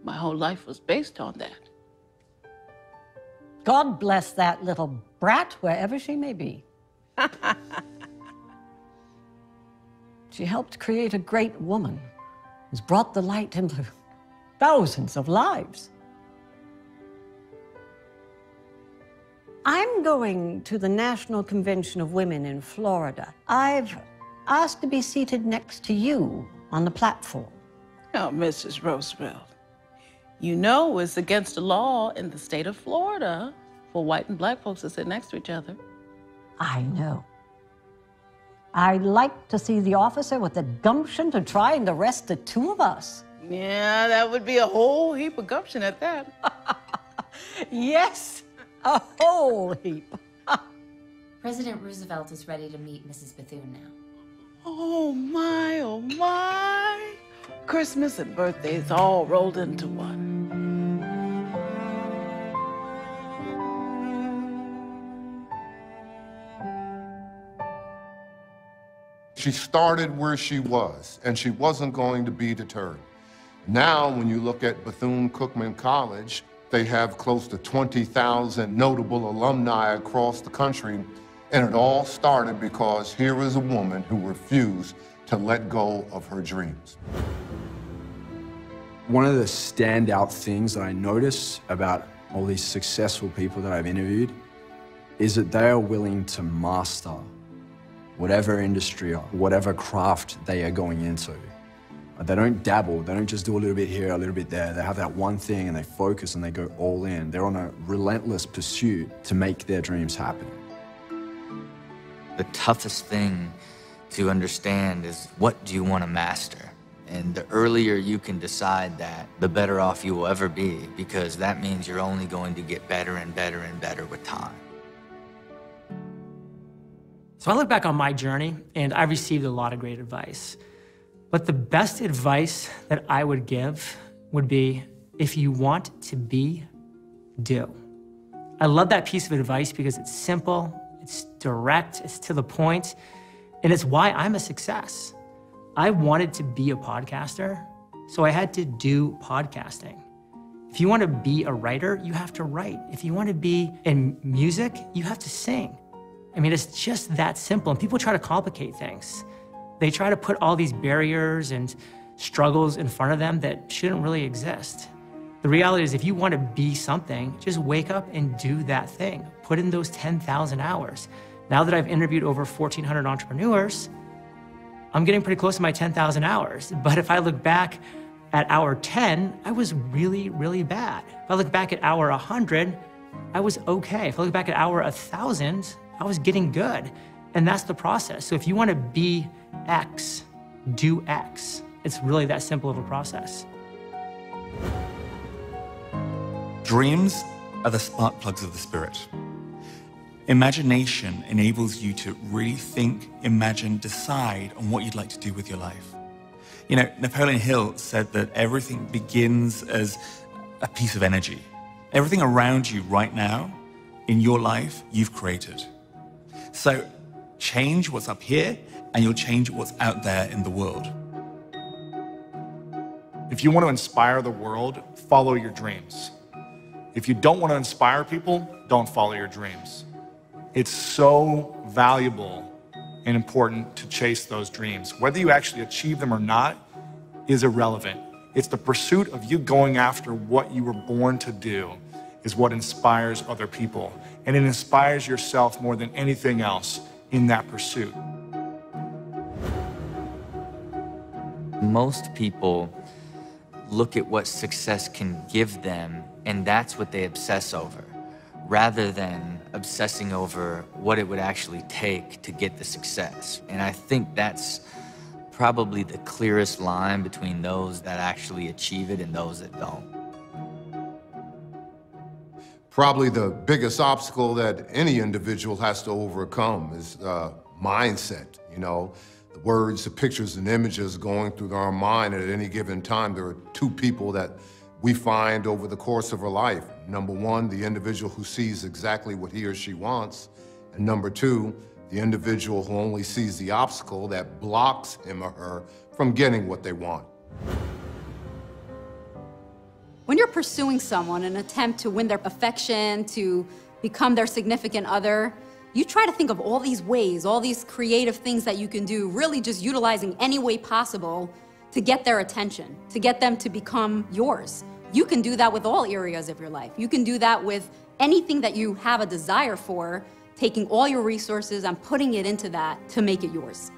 My whole life was based on that. God bless that little brat, wherever she may be. She helped create a great woman who's brought the light into thousands of lives. I'm going to the National Convention of Women in Florida. I've asked to be seated next to you on the platform. Oh, Mrs. Roosevelt, you know it's against the law in the state of Florida for white and black folks to sit next to each other. I know. I'd like to see the officer with the gumption to try and arrest the two of us. Yeah, that would be a whole heap of gumption at that. Yes, a whole heap. President Roosevelt is ready to meet Mrs. Bethune now. Oh my, oh my. Christmas and birthdays all rolled into one. She started where she was, and she wasn't going to be deterred. Now, when you look at Bethune-Cookman College, they have close to 20,000 notable alumni across the country, and it all started because here is a woman who refused to let go of her dreams. One of the standout things that I notice about all these successful people that I've interviewed is that they are willing to master whatever industry or whatever craft they are going into. They don't dabble, they don't just do a little bit here, a little bit there. They have that one thing and they focus and they go all in. They're on a relentless pursuit to make their dreams happen. The toughest thing to understand is, what do you want to master? And the earlier you can decide that, the better off you will ever be, because that means you're only going to get better and better and better with time. So I look back on my journey and I received a lot of great advice. But the best advice that I would give would be, if you want to be, do. I love that piece of advice because it's simple, it's direct, it's to the point, and it's why I'm a success. I wanted to be a podcaster, so I had to do podcasting. If you want to be a writer, you have to write. If you want to be in music, you have to sing. I mean, it's just that simple, and people try to complicate things. They try to put all these barriers and struggles in front of them that shouldn't really exist. The reality is, if you want to be something, just wake up and do that thing. Put in those 10,000 hours. Now that I've interviewed over 1,400 entrepreneurs, I'm getting pretty close to my 10,000 hours. But if I look back at hour 10, I was really, really bad. If I look back at hour 100, I was okay. If I look back at hour 1,000, I was getting good. And that's the process. So if you want to be X, do X. It's really that simple of a process. Dreams are the spark plugs of the spirit. Imagination enables you to really think, imagine, decide on what you'd like to do with your life. You know, Napoleon Hill said that everything begins as a piece of energy. Everything around you right now, in your life, you've created. So change what's up here, and you'll change what's out there in the world. If you want to inspire the world, follow your dreams. If you don't want to inspire people, don't follow your dreams. It's so valuable and important to chase those dreams. Whether you actually achieve them or not is irrelevant. It's the pursuit of you going after what you were born to do is what inspires other people. And it inspires yourself more than anything else in that pursuit. Most people look at what success can give them, and that's what they obsess over, rather than obsessing over what it would actually take to get the success. And I think that's probably the clearest line between those that actually achieve it and those that don't. Probably the biggest obstacle that any individual has to overcome is mindset. You know, the words, the pictures, and images going through our mind at any given time. There are two people that we find over the course of our life. Number one, the individual who sees exactly what he or she wants. And number two, the individual who only sees the obstacle that blocks him or her from getting what they want. When you're pursuing someone in an attempt to win their affection, to become their significant other, you try to think of all these ways, all these creative things that you can do, really just utilizing any way possible to get their attention, to get them to become yours. You can do that with all areas of your life. You can do that with anything that you have a desire for, taking all your resources and putting it into that to make it yours.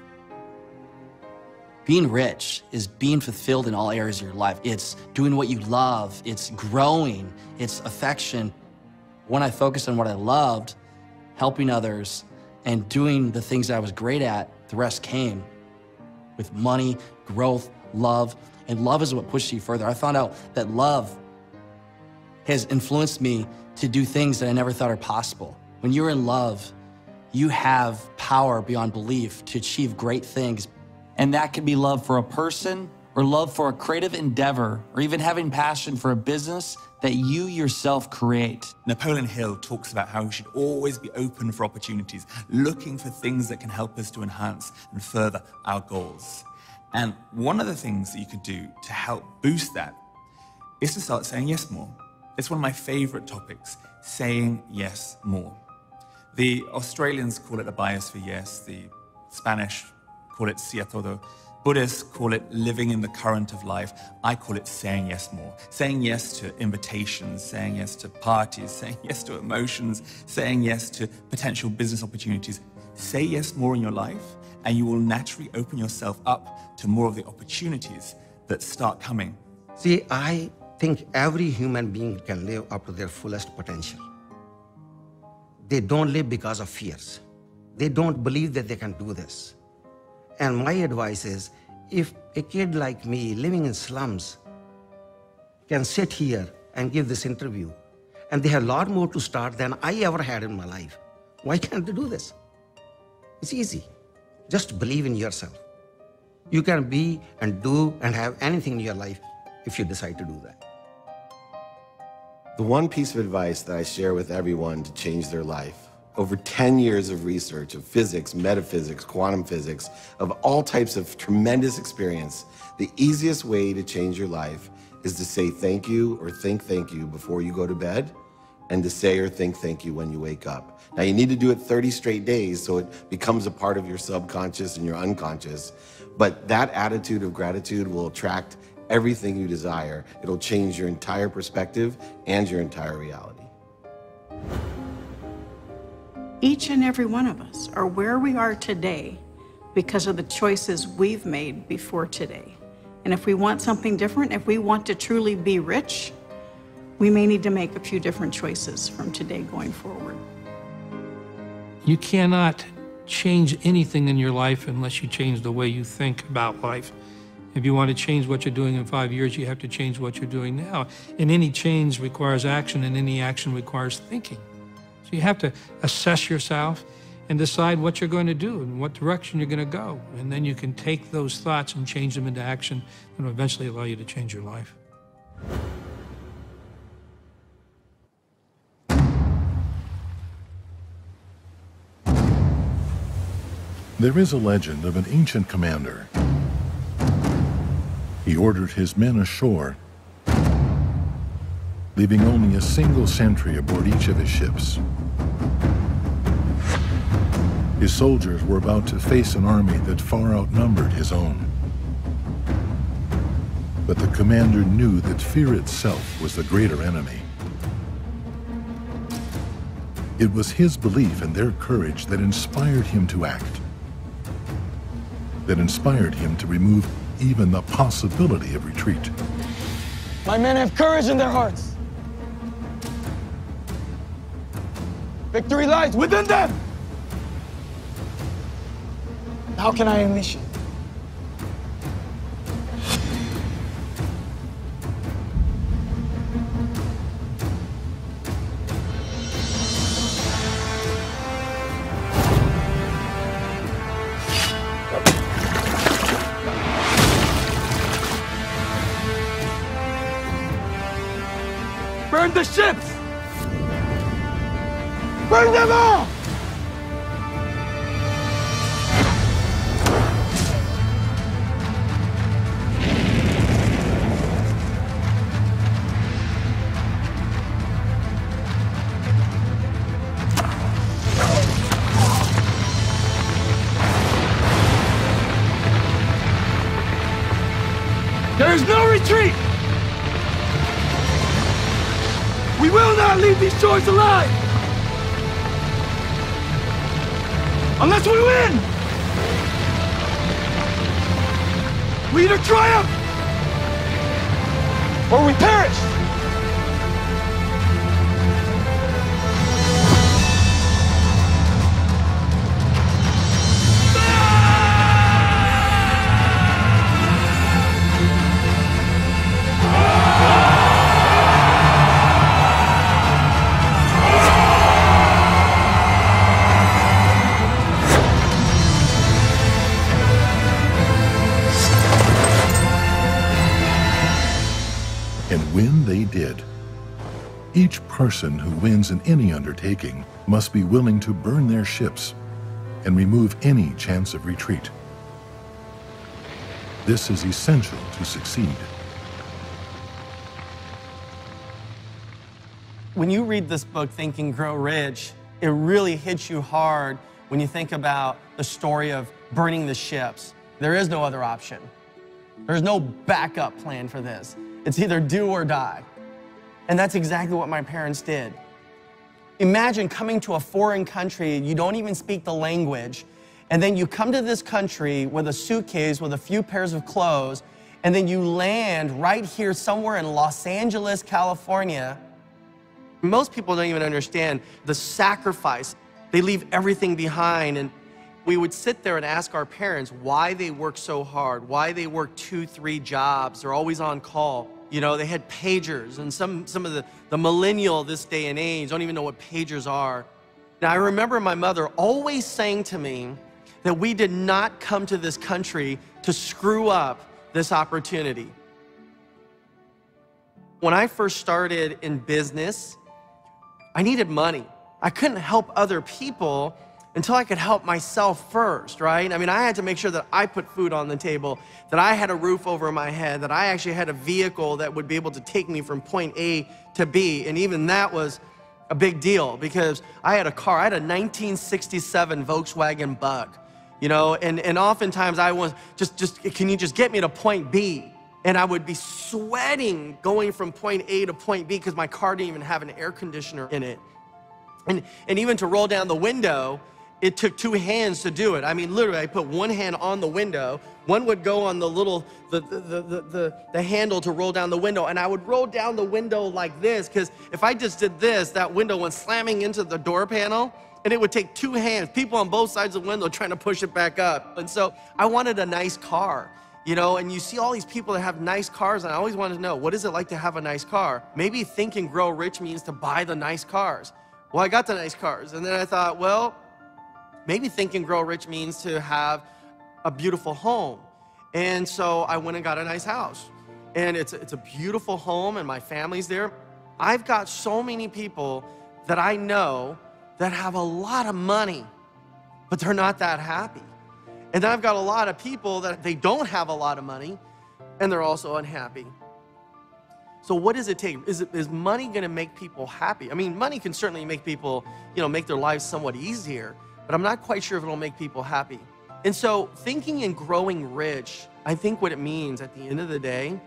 Being rich is being fulfilled in all areas of your life. It's doing what you love, it's growing, it's affection. When I focused on what I loved, helping others, and doing the things that I was great at, the rest came with money, growth, love, and love is what pushes you further. I found out that love has influenced me to do things that I never thought are possible. When you're in love, you have power beyond belief to achieve great things. And that can be love for a person, or love for a creative endeavor, or even having passion for a business that you yourself create. Napoleon Hill talks about how we should always be open for opportunities, looking for things that can help us to enhance and further our goals. And one of the things that you could do to help boost that is to start saying yes more. It's one of my favorite topics, saying yes more. The Australians call it a bias for yes, the Spanish call it sí a todo. Buddhists call it living in the current of life. I call it saying yes more. Saying yes to invitations, saying yes to parties, saying yes to emotions, saying yes to potential business opportunities. Say yes more in your life, and you will naturally open yourself up to more of the opportunities that start coming. See, I think every human being can live up to their fullest potential. They don't live because of fears. They don't believe that they can do this. And my advice is, if a kid like me living in slums can sit here and give this interview, and they have a lot more to start than I ever had in my life, why can't they do this? It's easy. Just believe in yourself. You can be and do and have anything in your life if you decide to do that. The one piece of advice that I share with everyone to change their life, over 10 years of research of physics, metaphysics, quantum physics, of all types of tremendous experience, the easiest way to change your life is to say thank you or think thank you before you go to bed, and to say or think thank you when you wake up. Now you need to do it 30 straight days so it becomes a part of your subconscious and your unconscious, but that attitude of gratitude will attract everything you desire. It'll change your entire perspective and your entire reality. Each and every one of us are where we are today because of the choices we've made before today. And if we want something different, if we want to truly be rich, we may need to make a few different choices from today going forward. You cannot change anything in your life unless you change the way you think about life. If you want to change what you're doing in 5 years, you have to change what you're doing now. And any change requires action, and any action requires thinking. So you have to assess yourself and decide what you're going to do and what direction you're going to go. And then you can take those thoughts and change them into action, and it'll eventually allow you to change your life. There is a legend of an ancient commander. He ordered his men ashore, leaving only a single sentry aboard each of his ships. His soldiers were about to face an army that far outnumbered his own. But the commander knew that fear itself was the greater enemy. It was his belief in their courage that inspired him to act, that inspired him to remove even the possibility of retreat. My men have courage in their hearts. Victory lies within them. How can I unleash it? Burn the ships! Burn them all! There is no retreat! We will not leave these shores alive! Unless we win! We either triumph or we perish! And when they did, each person who wins in any undertaking must be willing to burn their ships and remove any chance of retreat. This is essential to succeed. When you read this book, Think and Grow Rich, it really hits you hard when you think about the story of burning the ships. There is no other option. There's no backup plan for this. It's either do or die. And that's exactly what my parents did. Imagine coming to a foreign country, you don't even speak the language, and then you come to this country with a suitcase with a few pairs of clothes, and then you land right here somewhere in Los Angeles, California. Most people don't even understand the sacrifice. They leave everything behind, and we would sit there and ask our parents why they work so hard, why they work 2, 3 jobs. They're always on call. You know, they had pagers, and some of the millennial this day and age don't even know what pagers are. Now, I remember my mother always saying to me that we did not come to this country to screw up this opportunity. When I first started in business, I needed money. I couldn't help other people until I could help myself first, right? I mean, I had to make sure that I put food on the table, that I had a roof over my head, that I actually had a vehicle that would be able to take me from point A to B. And even that was a big deal because I had a car. I had a 1967 Volkswagen Bug, you know, and oftentimes I was can you just get me to point B? And I would be sweating going from point A to point B because my car didn't even have an air conditioner in it. And even to roll down the window, it took 2 hands to do it. I mean, literally, I put one hand on the window, one would go on the little, the handle to roll down the window, and I would roll down the window like this, because if I just did this, that window went slamming into the door panel, and it would take 2 hands, people on both sides of the window trying to push it back up. And so I wanted a nice car, you know, and you see all these people that have nice cars, and I always wanted to know, what is it like to have a nice car? Maybe Think and Grow Rich means to buy the nice cars. Well, I got the nice cars, and then I thought, well, maybe Think and Grow Rich means to have a beautiful home. And so I went and got a nice house. And it's a beautiful home, and my family's there. I've got so many people that I know that have a lot of money, but they're not that happy. And then I've got a lot of people that they don't have a lot of money and they're also unhappy. So what does it take? Is money gonna make people happy? I mean, money can certainly make people, make their lives somewhat easier, but I'm not quite sure if it'll make people happy. And so thinking and growing rich, I think what it means at the end of the day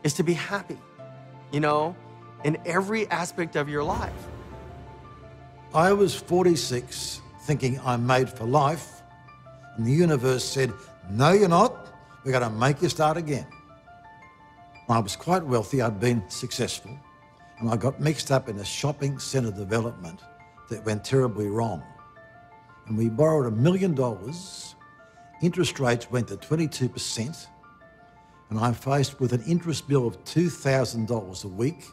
is to be happy, in every aspect of your life. I was 46, thinking I'm made for life, and the universe said, no, you're not. We're going to make you start again. I was quite wealthy, I'd been successful, and I got mixed up in a shopping centre development that went terribly wrong. And we borrowed $1 million, interest rates went to 22%, and I'm faced with an interest bill of $2,000 a week.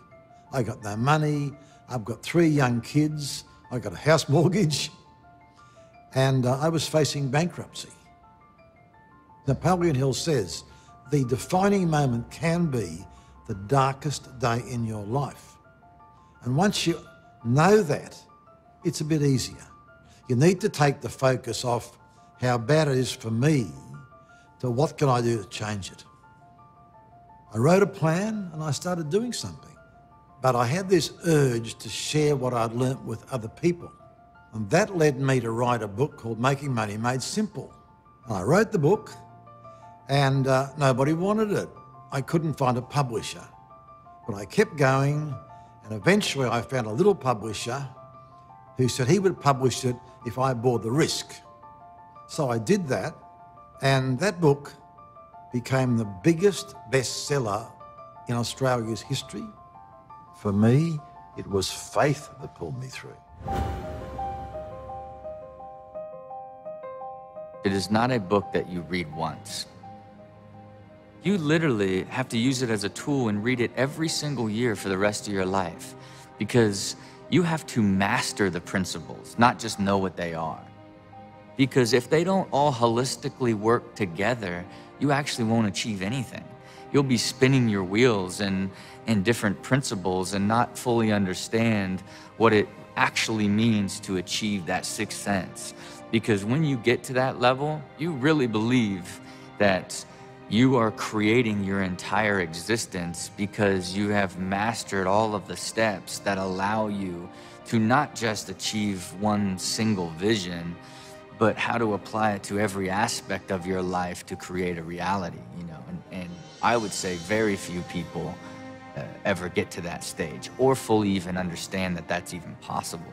I got no money, I've got 3 young kids, I got a house mortgage, and I was facing bankruptcy. Napoleon Hill says, the defining moment can be the darkest day in your life. And once you know that, it's a bit easier. You need to take the focus off how bad it is for me to what can I do to change it. I wrote a plan and I started doing something. But I had this urge to share what I'd learnt with other people. And that led me to write a book called Making Money Made Simple. And I wrote the book and nobody wanted it. I couldn't find a publisher. But I kept going and eventually I found a little publisher who said he would publish it if I bore the risk. So I did that, and that book became the biggest bestseller in Australia's history. For me, it was faith that pulled me through. It is not a book that you read once. You literally have to use it as a tool and read it every single year for the rest of your life, because you have to master the principles, not just know what they are. Because if they don't all holistically work together, you actually won't achieve anything. You'll be spinning your wheels in different principles and not fully understand what it actually means to achieve that sixth sense. Because when you get to that level, you really believe that you are creating your entire existence because you have mastered all of the steps that allow you to not just achieve one single vision, but how to apply it to every aspect of your life to create a reality, and I would say very few people ever get to that stage or fully even understand that that's even possible.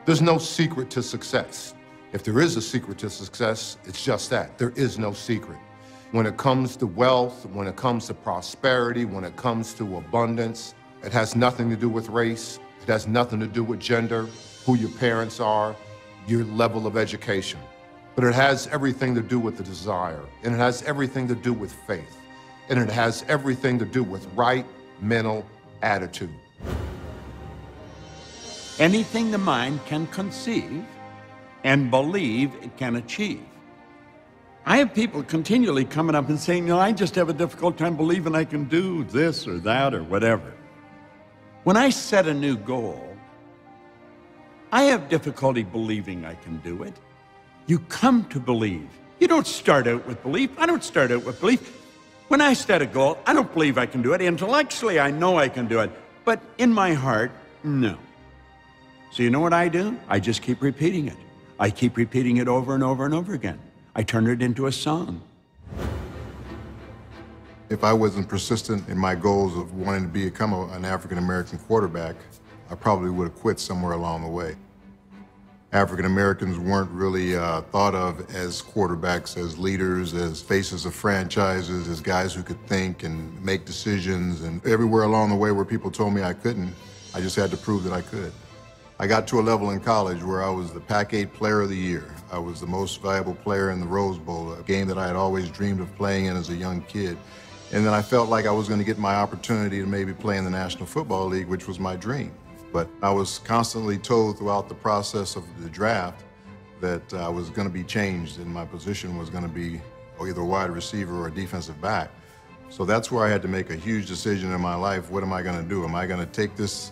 There's no secret to success. If there is a secret to success, it's just that. There is no secret. When it comes to wealth, when it comes to prosperity, when it comes to abundance, it has nothing to do with race. It has nothing to do with gender, who your parents are, your level of education. But it has everything to do with the desire, and it has everything to do with faith, and it has everything to do with right mental attitude. Anything the mind can conceive and believe it can achieve. I have people continually coming up and saying, I just have a difficult time believing I can do this or that or whatever. When I set a new goal, I have difficulty believing I can do it. You come to believe. You don't start out with belief. I don't start out with belief. When I set a goal, I don't believe I can do it. Intellectually, I know I can do it. But in my heart, no. So you know what I do? I just keep repeating it. I keep repeating it over and over and over again. I turn it into a song. If I wasn't persistent in my goals of wanting to become an African-American quarterback, I probably would have quit somewhere along the way. African-Americans weren't really thought of as quarterbacks, as leaders, as faces of franchises, as guys who could think and make decisions. And everywhere along the way where people told me I couldn't, I just had to prove that I could. I got to a level in college where I was the Pac-8 Player of the Year. I was the most valuable player in the Rose Bowl, a game that I had always dreamed of playing in as a young kid. And then I felt like I was going to get my opportunity to maybe play in the National Football League, which was my dream. But I was constantly told throughout the process of the draft that I was going to be changed and my position was going to be either a wide receiver or a defensive back. So that's where I had to make a huge decision in my life. What am I going to do? Am I going to take this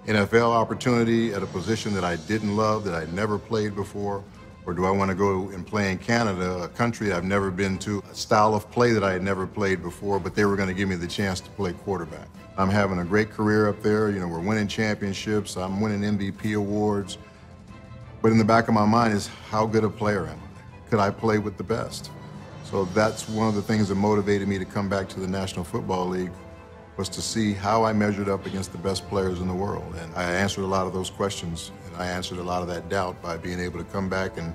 NFL opportunity at a position that I didn't love, that I'd never played before? Or do I want to go and play in Canada, a country I've never been to, a style of play that I had never played before, but they were going to give me the chance to play quarterback. I'm having a great career up there. You know, we're winning championships. I'm winning MVP awards. But in the back of my mind is, how good a player am I? Could I play with the best? So that's one of the things that motivated me to come back to the National Football League, was to see how I measured up against the best players in the world. And I answered a lot of those questions, and I answered a lot of that doubt by being able to come back and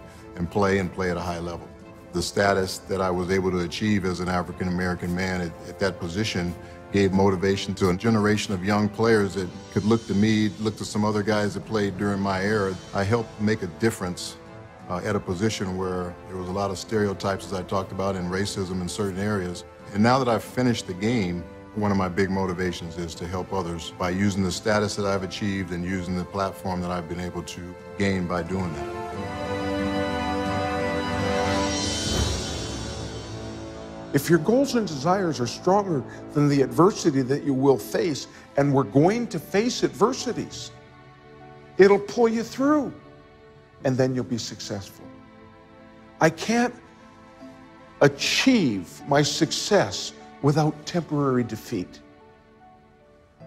play at a high level. The status that I was able to achieve as an African-American man at that position gave motivation to a generation of young players that could look to me, look to some other guys that played during my era. I helped make a difference at a position where there was a lot of stereotypes, as I talked about, and racism in certain areas. And now that I've finished the game, one of my big motivations is to help others by using the status that I've achieved and using the platform that I've been able to gain by doing that. If your goals and desires are stronger than the adversity that you will face, and we're going to face adversities, it'll pull you through, and then you'll be successful. I can't achieve my success without temporary defeat,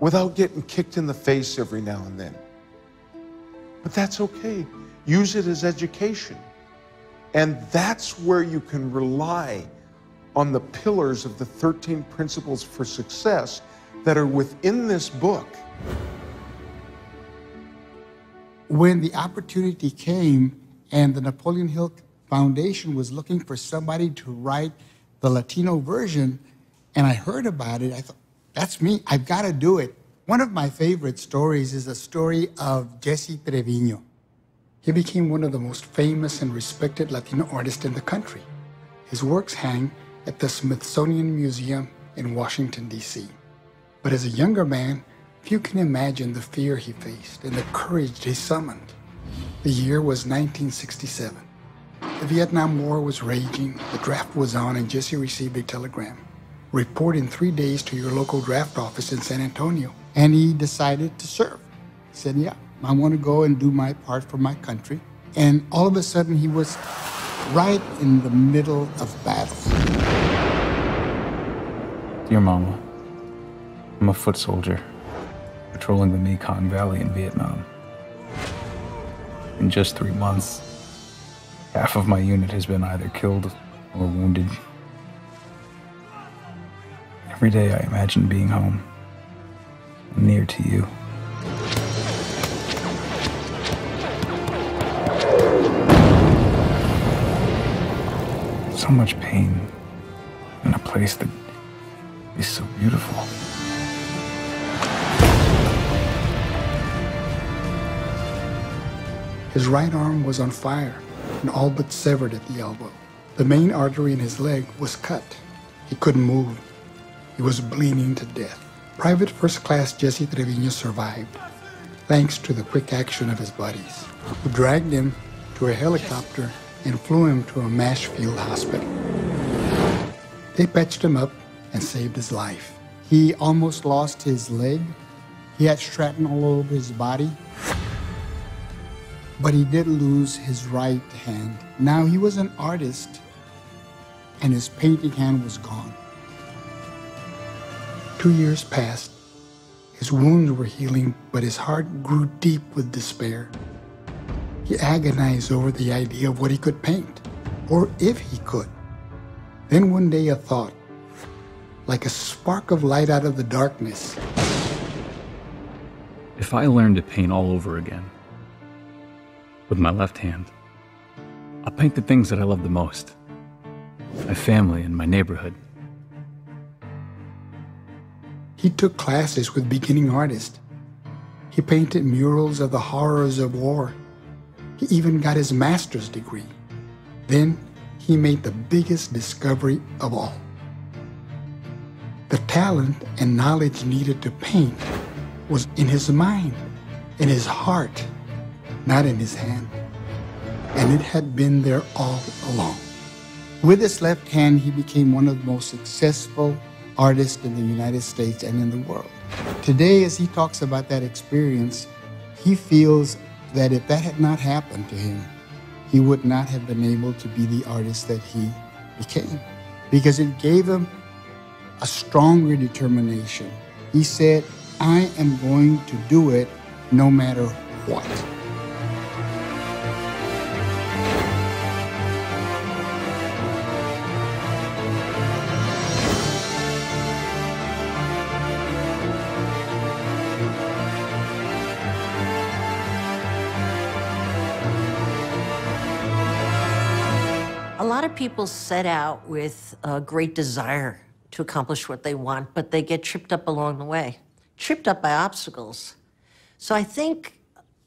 without getting kicked in the face every now and then. But that's okay. Use it as education. And that's where you can rely on the pillars of the 13 principles for success that are within this book. When the opportunity came and the Napoleon Hill Foundation was looking for somebody to write the Latino version, and I heard about it, I thought, that's me, I've got to do it. One of my favorite stories is a story of Jesse Trevino. He became one of the most famous and respected Latino artists in the country. His works hang at the Smithsonian Museum in Washington, D.C. But as a younger man, few can imagine the fear he faced and the courage he summoned. The year was 1967. The Vietnam War was raging, the draft was on, and Jesse received a telegram. Report in 3 days to your local draft office in San Antonio. And he decided to serve. He said, yeah, I want to go and do my part for my country. And all of a sudden, he was right in the middle of battle. Dear Mama, I'm a foot soldier patrolling the Mekong Valley in Vietnam. In just 3 months, half of my unit has been either killed or wounded. Every day I imagine being home, near to you. So much pain in a place that is so beautiful. His right arm was on fire and all but severed at the elbow. The main artery in his leg was cut. He couldn't move. He was bleeding to death. Private First Class Jesse Trevino survived, thanks to the quick action of his buddies, who dragged him to a helicopter and flew him to a MASH field hospital. They patched him up and saved his life. He almost lost his leg. He had shrapnel all over his body. But he did lose his right hand. Now he was an artist, and his painting hand was gone. 2 years passed. His wounds were healing, but his heart grew deep with despair. He agonized over the idea of what he could paint, or if he could. Then one day a thought, like a spark of light out of the darkness. If I learned to paint all over again, with my left hand, I'll paint the things that I love the most. My family and my neighborhood. He took classes with beginning artists. He painted murals of the horrors of war. He even got his master's degree. Then he made the biggest discovery of all. The talent and knowledge needed to paint was in his mind, in his heart, not in his hand. And it had been there all along. With his left hand, he became one of the most successful artists in the United States and in the world. Today, as he talks about that experience, he feels that if that had not happened to him, he would not have been able to be the artist that he became, because it gave him a stronger determination. He said, I am going to do it no matter what. A lot of people set out with a great desire to accomplish what they want, but they get tripped up along the way, tripped up by obstacles. So I think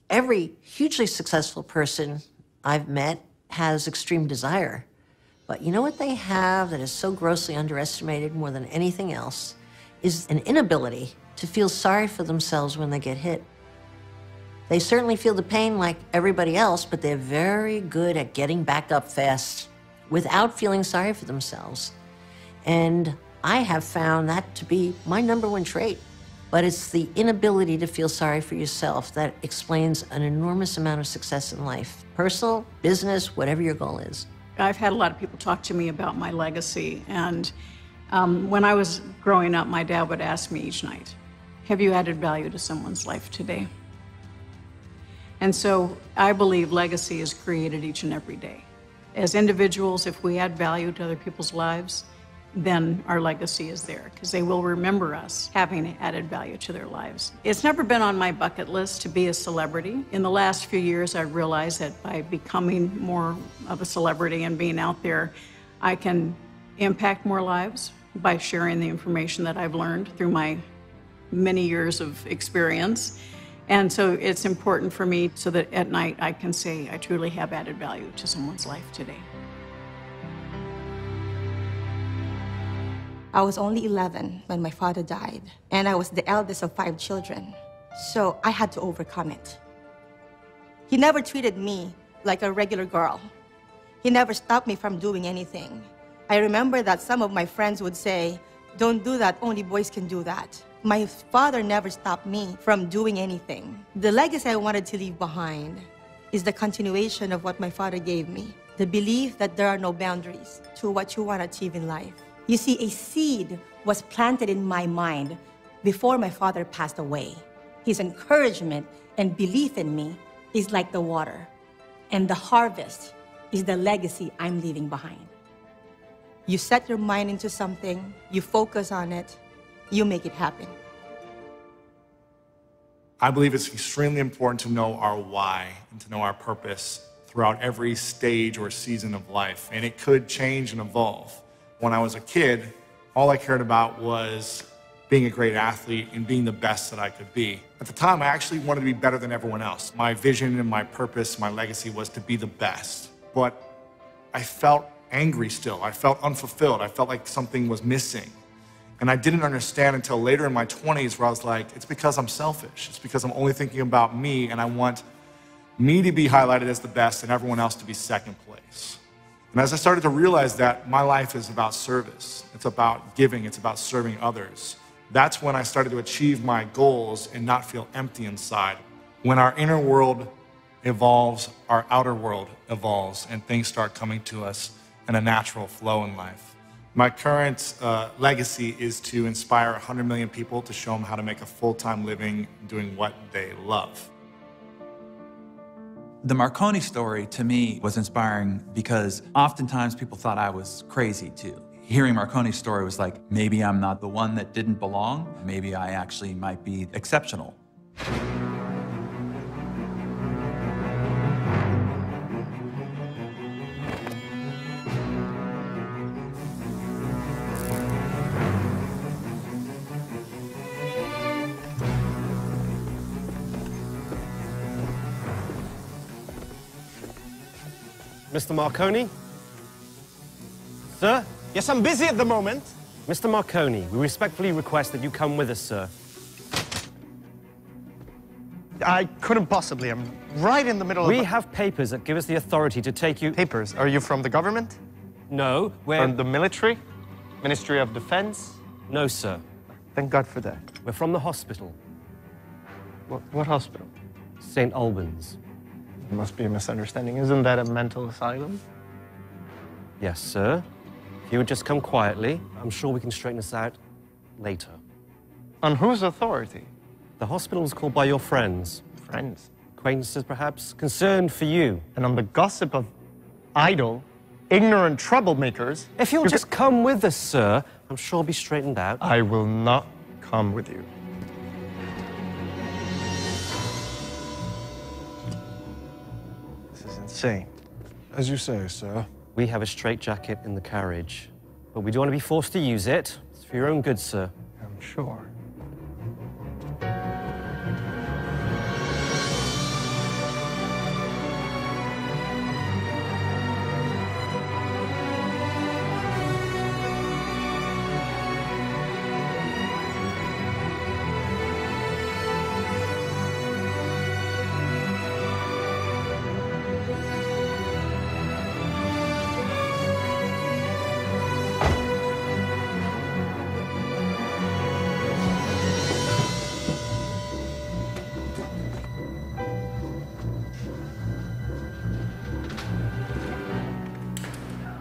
every hugely successful person I've met has extreme desire. But you know what they have that is so grossly underestimated more than anything else is an inability to feel sorry for themselves when they get hit. They certainly feel the pain like everybody else, but they're very good at getting back up fast without feeling sorry for themselves. And I have found that to be my #1 trait. But it's the inability to feel sorry for yourself that explains an enormous amount of success in life. Personal, business, whatever your goal is. I've had a lot of people talk to me about my legacy, and when I was growing up, my dad would ask me each night, have you added value to someone's life today? And so I believe legacy is created each and every day. As individuals, if we add value to other people's lives, then our legacy is there, because they will remember us having added value to their lives. It's never been on my bucket list to be a celebrity. In the last few years, I've realized that by becoming more of a celebrity and being out there, I can impact more lives by sharing the information that I've learned through my many years of experience. And so it's important for me so that at night I can say I truly have added value to someone's life today. I was only 11 when my father died, and I was the eldest of 5 children, so I had to overcome it. He never treated me like a regular girl. He never stopped me from doing anything. I remember that some of my friends would say, don't do that, only boys can do that. My father never stopped me from doing anything. The legacy I wanted to leave behind is the continuation of what my father gave me, the belief that there are no boundaries to what you want to achieve in life. You see, a seed was planted in my mind before my father passed away. His encouragement and belief in me is like the water, and the harvest is the legacy I'm leaving behind. You set your mind into something, you focus on it, you make it happen. I believe it's extremely important to know our why and to know our purpose throughout every stage or season of life, and it could change and evolve. When I was a kid, all I cared about was being a great athlete and being the best that I could be. At the time, I actually wanted to be better than everyone else. My vision and my purpose, my legacy was to be the best. But I felt angry still. I felt unfulfilled. I felt like something was missing. And I didn't understand until later in my 20s where I was like, it's because I'm selfish. It's because I'm only thinking about me, and I want me to be highlighted as the best and everyone else to be second place. And as I started to realize that my life is about service, it's about giving, it's about serving others, that's when I started to achieve my goals and not feel empty inside. When our inner world evolves, our outer world evolves, and things start coming to us in a natural flow in life. My current legacy is to inspire 100 million people to show them how to make a full-time living doing what they love. The Marconi story, to me, was inspiring because oftentimes people thought I was crazy, too. Hearing Marconi's story was like, maybe I'm not the one that didn't belong. Maybe I actually might be exceptional. Mr. Marconi? Sir? Yes, I'm busy at the moment. Mr. Marconi, we respectfully request that you come with us, sir. I couldn't possibly. I'm right in the middle of... We have papers that give us the authority to take you... Papers? Are you from the government? No, we're... From the military? Ministry of Defense? No, sir. Thank God for that. We're from the hospital. What hospital? St. Albans. There must be a misunderstanding. Isn't that a mental asylum? Yes, sir. If you would just come quietly, I'm sure we can straighten this out later. On whose authority? The hospital was called by your friends. Friends? Acquaintances, perhaps, concerned for you. And on the gossip of idle, ignorant troublemakers... If you'll just come with us, sir, I'm sure it'll be straightened out. I will not come with you. This is insane. As you say, sir. We have a straitjacket in the carriage, but we don't want to be forced to use it. It's for your own good, sir. I'm sure.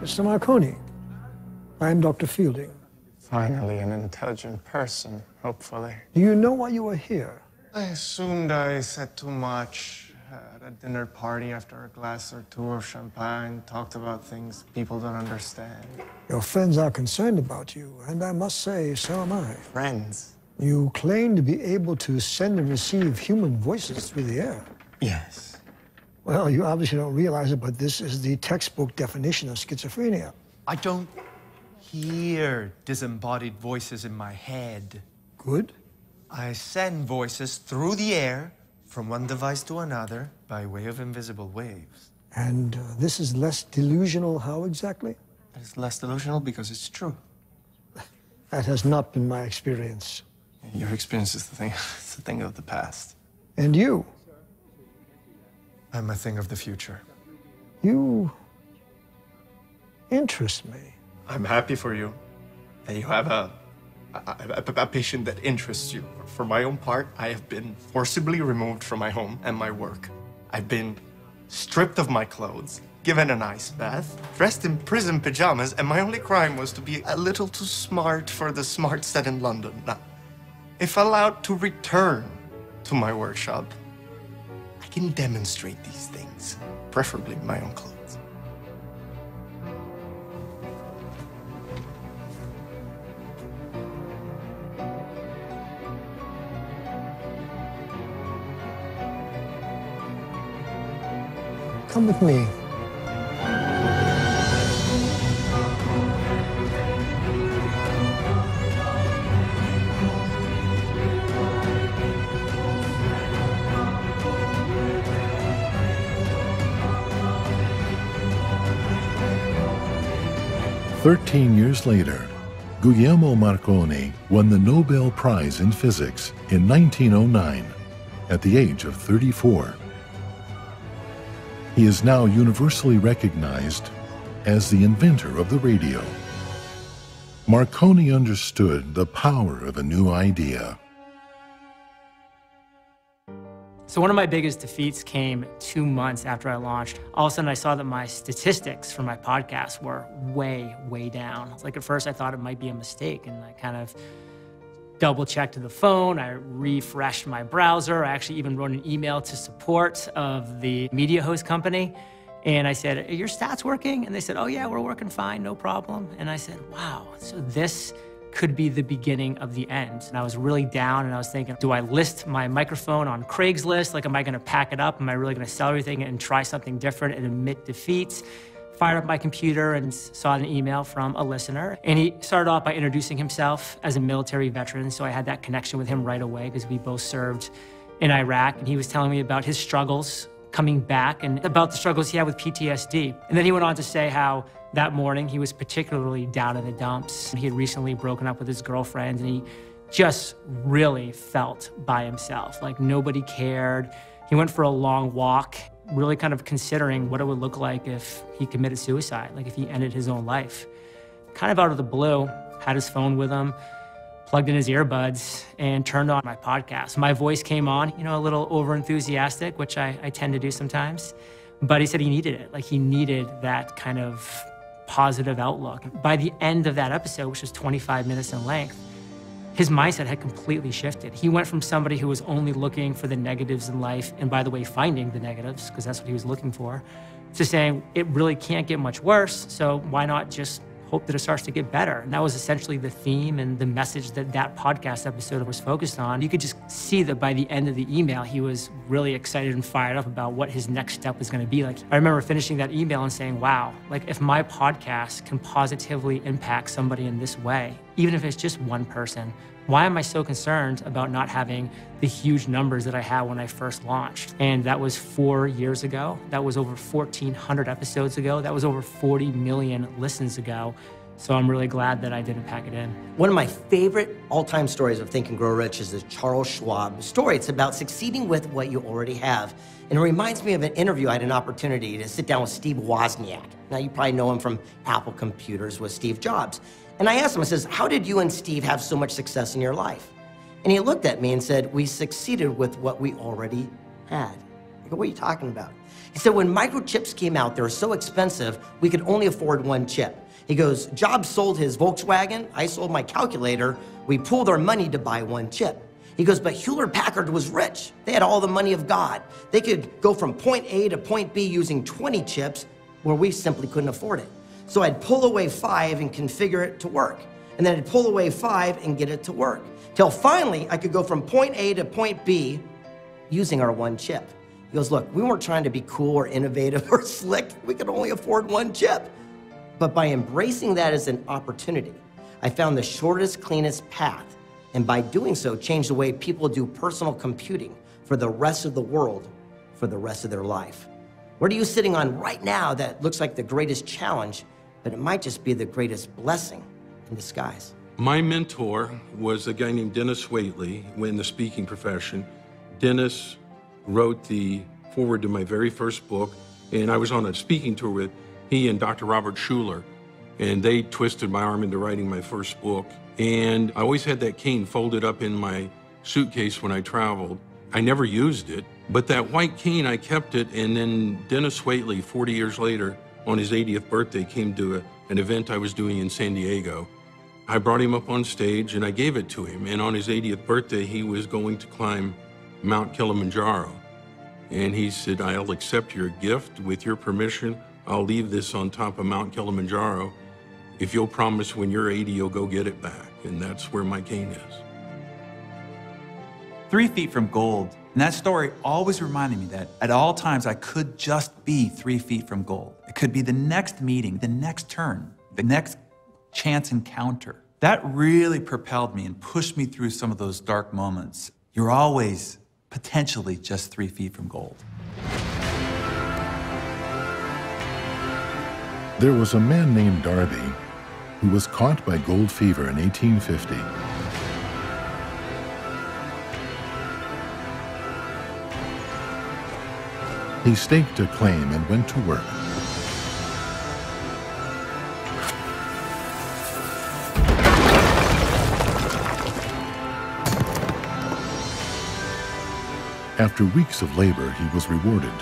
Mr. Marconi, I'm Dr. Fielding. Finally, an intelligent person, hopefully. Do you know why you are here? I assumed I said too much at a dinner party after a glass or two of champagne, talked about things people don't understand. Your friends are concerned about you, and I must say, so am I. Friends? You claim to be able to send and receive human voices through the air. Yes. Well, you obviously don't realize it, but this is the textbook definition of schizophrenia. I don't hear disembodied voices in my head. Good. I send voices through the air from one device to another by way of invisible waves. And this is less delusional, how exactly? It's less delusional because it's true. That has not been my experience. Your experience is it's the thing of the past. And you? I'm a thing of the future. You interest me. I'm happy for you that you have a patient that interests you. For my own part, I have been forcibly removed from my home and my work. I've been stripped of my clothes, given an ice bath, dressed in prison pajamas, and my only crime was to be a little too smart for the smart set in London. Now, if allowed to return to my workshop, I can demonstrate these things, preferably in my own clothes. Come with me. "13 years later, Guglielmo Marconi won the Nobel Prize in Physics in 1909 at the age of 34. He is now universally recognized as the inventor of the radio. Marconi understood the power of a new idea. So one of my biggest defeats came 2 months after I launched. All of a sudden I saw that my statistics for my podcast were way, way down. Like at first I thought it might be a mistake, and I kind of double-checked the phone, I refreshed my browser, I actually even wrote an email to support of the media host company, and I said, "Are your stats working?" And they said, "Oh yeah, we're working fine, no problem." And I said, wow, so this could be the beginning of the end. And I was really down, and I was thinking, do I list my microphone on Craigslist? Like, am I gonna pack it up? Am I really gonna sell everything and try something different and admit defeats? Fired up my computer and saw an email from a listener. And he started off by introducing himself as a military veteran, so I had that connection with him right away because we both served in Iraq. And he was telling me about his struggles coming back and about the struggles he had with PTSD. And then he went on to say how that morning he was particularly down in the dumps. He had recently broken up with his girlfriend, and he just really felt by himself, like nobody cared. He went for a long walk, really kind of considering what it would look like if he committed suicide, like if he ended his own life. Kind of out of the blue, had his phone with him, plugged in his earbuds and turned on my podcast. My voice came on, a little over-enthusiastic, which I tend to do sometimes. But he said he needed it. Like, he needed that kind of positive outlook. By the end of that episode, which was 25 minutes in length, his mindset had completely shifted. He went from somebody who was only looking for the negatives in life, and by the way, finding the negatives, because that's what he was looking for, to saying it really can't get much worse, so why not just hope that it starts to get better? And that was essentially the theme and the message that that podcast episode was focused on. You could just see that by the end of the email, he was really excited and fired up about what his next step was going to be. Like, I remember finishing that email and saying, wow, like, if my podcast can positively impact somebody in this way, even if it's just one person, why am I so concerned about not having the huge numbers that I had when I first launched? And that was 4 years ago. That was over 1,400 episodes ago. That was over 40 million listens ago. So I'm really glad that I didn't pack it in. One of my favorite all-time stories of Think and Grow Rich is the Charles Schwab story. It's about succeeding with what you already have. And it reminds me of an interview. I had an opportunity to sit down with Steve Wozniak. Now, you probably know him from Apple Computers with Steve Jobs. And I asked him, I says, how did you and Steve have so much success in your life? And he looked at me and said, we succeeded with what we already had. I go, what are you talking about? He said, when microchips came out, they were so expensive, we could only afford one chip. He goes, Jobs sold his Volkswagen, I sold my calculator, we pooled our money to buy one chip. He goes, but Hewlett-Packard was rich. They had all the money of God. They could go from point A to point B using 20 chips where we simply couldn't afford it. So I'd pull away 5 and configure it to work. And then I'd pull away 5 and get it to work. Till finally, I could go from point A to point B using our one chip. He goes, look, we weren't trying to be cool or innovative or slick. We could only afford one chip. But by embracing that as an opportunity, I found the shortest, cleanest path. And by doing so, changed the way people do personal computing for the rest of the world, for the rest of their life. What are you sitting on right now that looks like the greatest challenge, but it might just be the greatest blessing in disguise? My mentor was a guy named Dennis Waitley in the speaking profession. Dennis wrote the foreword to my very first book, and I was on a speaking tour with he and Dr. Robert Schuller, and they twisted my arm into writing my first book. And I always had that cane folded up in my suitcase when I traveled. I never used it, but that white cane, I kept it, and then Dennis Waitley, 40 years later, on his 80th birthday, came to an event I was doing in San Diego. I brought him up on stage and I gave it to him, and on his 80th birthday, he was going to climb Mount Kilimanjaro. And he said, I'll accept your gift with your permission. I'll leave this on top of Mount Kilimanjaro. If you'll promise when you're 80, you'll go get it back. And that's where my cane is. 3 feet from gold. And that story always reminded me that at all times I could just be 3 feet from gold. It could be the next meeting, the next turn, the next chance encounter. That really propelled me and pushed me through some of those dark moments. You're always potentially just 3 feet from gold. There was a man named Darby who was caught by gold fever in 1850. He staked a claim and went to work. After weeks of labor, he was rewarded.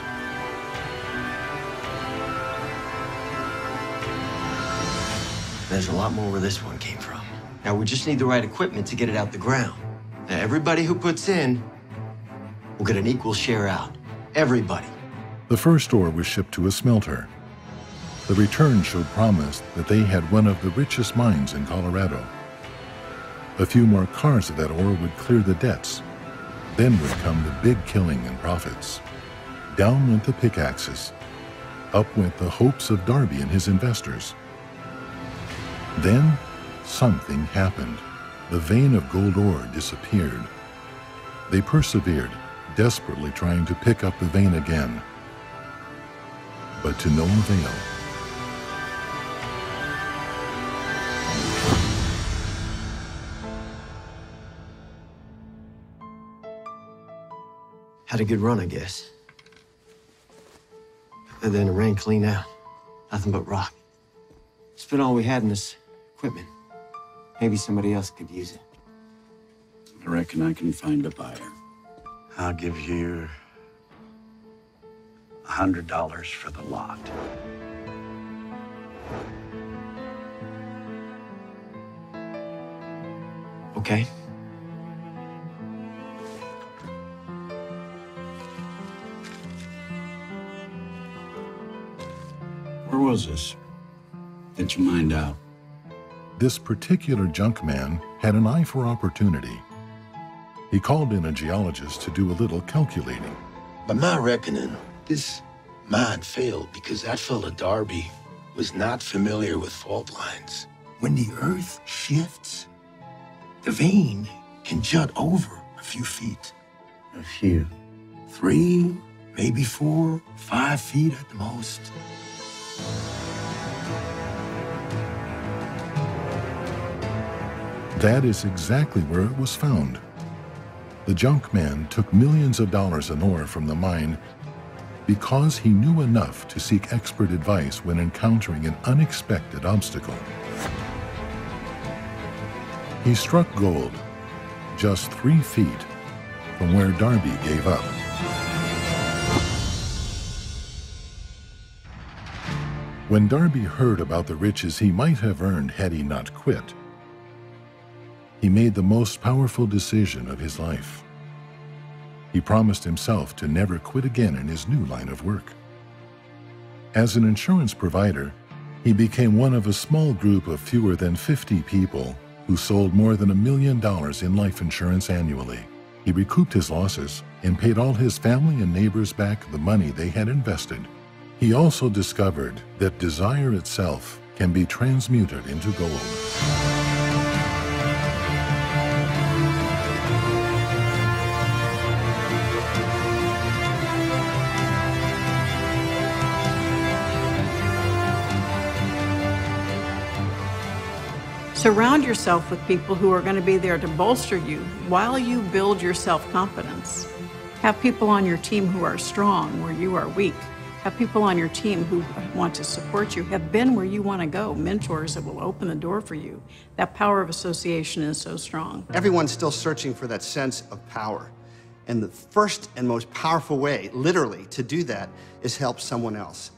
There's a lot more where this one came from. Now, we just need the right equipment to get it out the ground. Now, everybody who puts in will get an equal share out. Everybody. The first ore was shipped to a smelter. The return showed promise that they had one of the richest mines in Colorado. A few more cars of that ore would clear the debts. Then would come the big killing and profits. Down went the pickaxes. Up went the hopes of Darby and his investors. Then something happened. The vein of gold ore disappeared. They persevered, desperately trying to pick up the vein again. But to no avail. Had a good run, I guess. And then it ran clean out. Nothing but rock. Spent all we had in this equipment. Maybe somebody else could use it. I reckon I can find a buyer. I'll give you $100 for the lot. Okay. Where was this? Get your mind out. This particular junk man had an eye for opportunity. He called in a geologist to do a little calculating. By my reckoning, this mine failed because that fella Darby was not familiar with fault lines. When the earth shifts, the vein can jut over a few feet. A few. 3, maybe 4, 5 feet at the most. That is exactly where it was found. The junk man took millions of dollars in ore from the mine because he knew enough to seek expert advice when encountering an unexpected obstacle. He struck gold just 3 feet from where Darby gave up. When Darby heard about the riches he might have earned had he not quit, he made the most powerful decision of his life. He promised himself to never quit again in his new line of work. As an insurance provider, he became one of a small group of fewer than 50 people who sold more than $1 million in life insurance annually. He recouped his losses and paid all his family and neighbors back the money they had invested. He also discovered that desire itself can be transmuted into gold. Surround yourself with people who are going to be there to bolster you while you build your self-confidence. Have people on your team who are strong where you are weak. Have people on your team who want to support you. Have been where you want to go. Mentors that will open the door for you. That power of association is so strong. Everyone's still searching for that sense of power. And the first and most powerful way, literally, to do that is help someone else.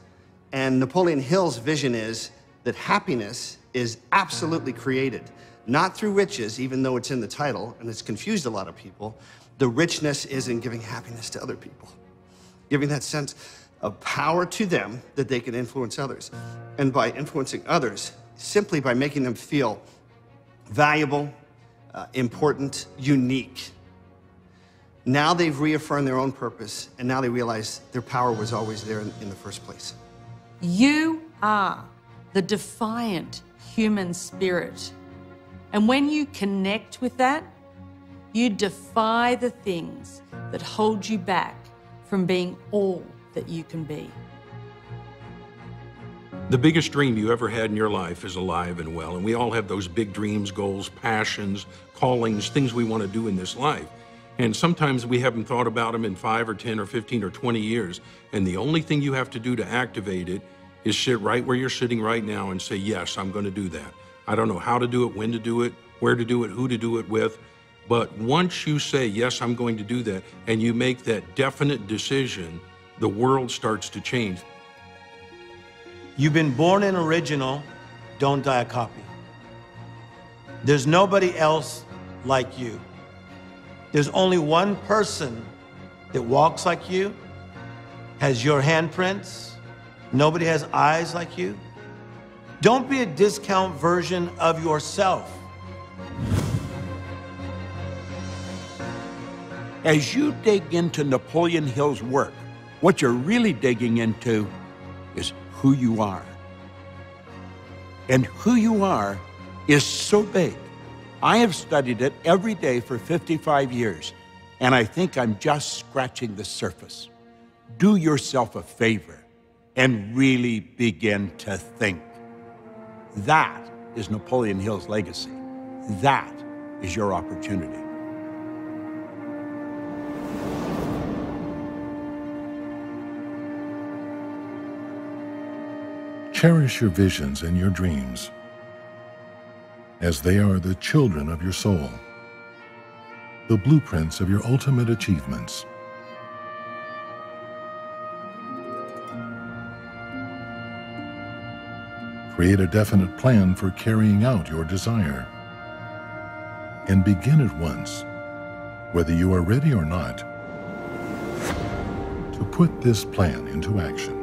And Napoleon Hill's vision is that happiness is absolutely created, not through riches, even though it's in the title, and it's confused a lot of people. The richness is in giving happiness to other people, giving that sense of power to them that they can influence others. And by influencing others, simply by making them feel valuable, important, unique. Now they've reaffirmed their own purpose, and now they realize their power was always there in the first place. You are the defiant human spirit. And when you connect with that, you defy the things that hold you back from being all that you can be. The biggest dream you ever had in your life is alive and well, and we all have those big dreams, goals, passions, callings, things we want to do in this life. And sometimes we haven't thought about them in 5 or 10 or 15 or 20 years, and the only thing you have to do to activate it is sit right where you're sitting right now and say, yes, I'm going to do that. I don't know how to do it, when to do it, where to do it, who to do it with, but once you say, yes, I'm going to do that, and you make that definite decision, the world starts to change. You've been born an original, don't die a copy. There's nobody else like you. There's only one person that walks like you, has your handprints. Nobody has eyes like you. Don't be a discount version of yourself. As you dig into Napoleon Hill's work, what you're really digging into is who you are. And who you are is so big. I have studied it every day for 55 years, and I think I'm just scratching the surface. Do yourself a favor and really begin to think. That is Napoleon Hill's legacy. That is your opportunity. Cherish your visions and your dreams, as they are the children of your soul. the blueprints of your ultimate achievements. Create a definite plan for carrying out your desire. And begin at once, whether you are ready or not, to put this plan into action.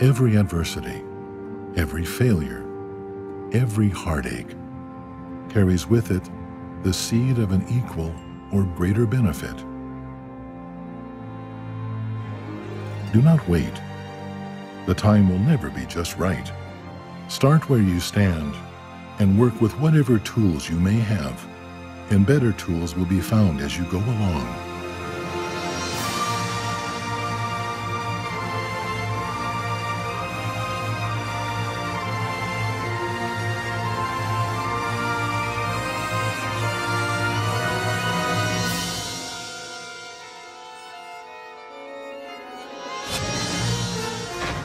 Every adversity, every failure, every heartache carries with it the seed of an equal or greater benefit. Do not wait. The time will never be just right. Start where you stand and work with whatever tools you may have, and better tools will be found as you go along.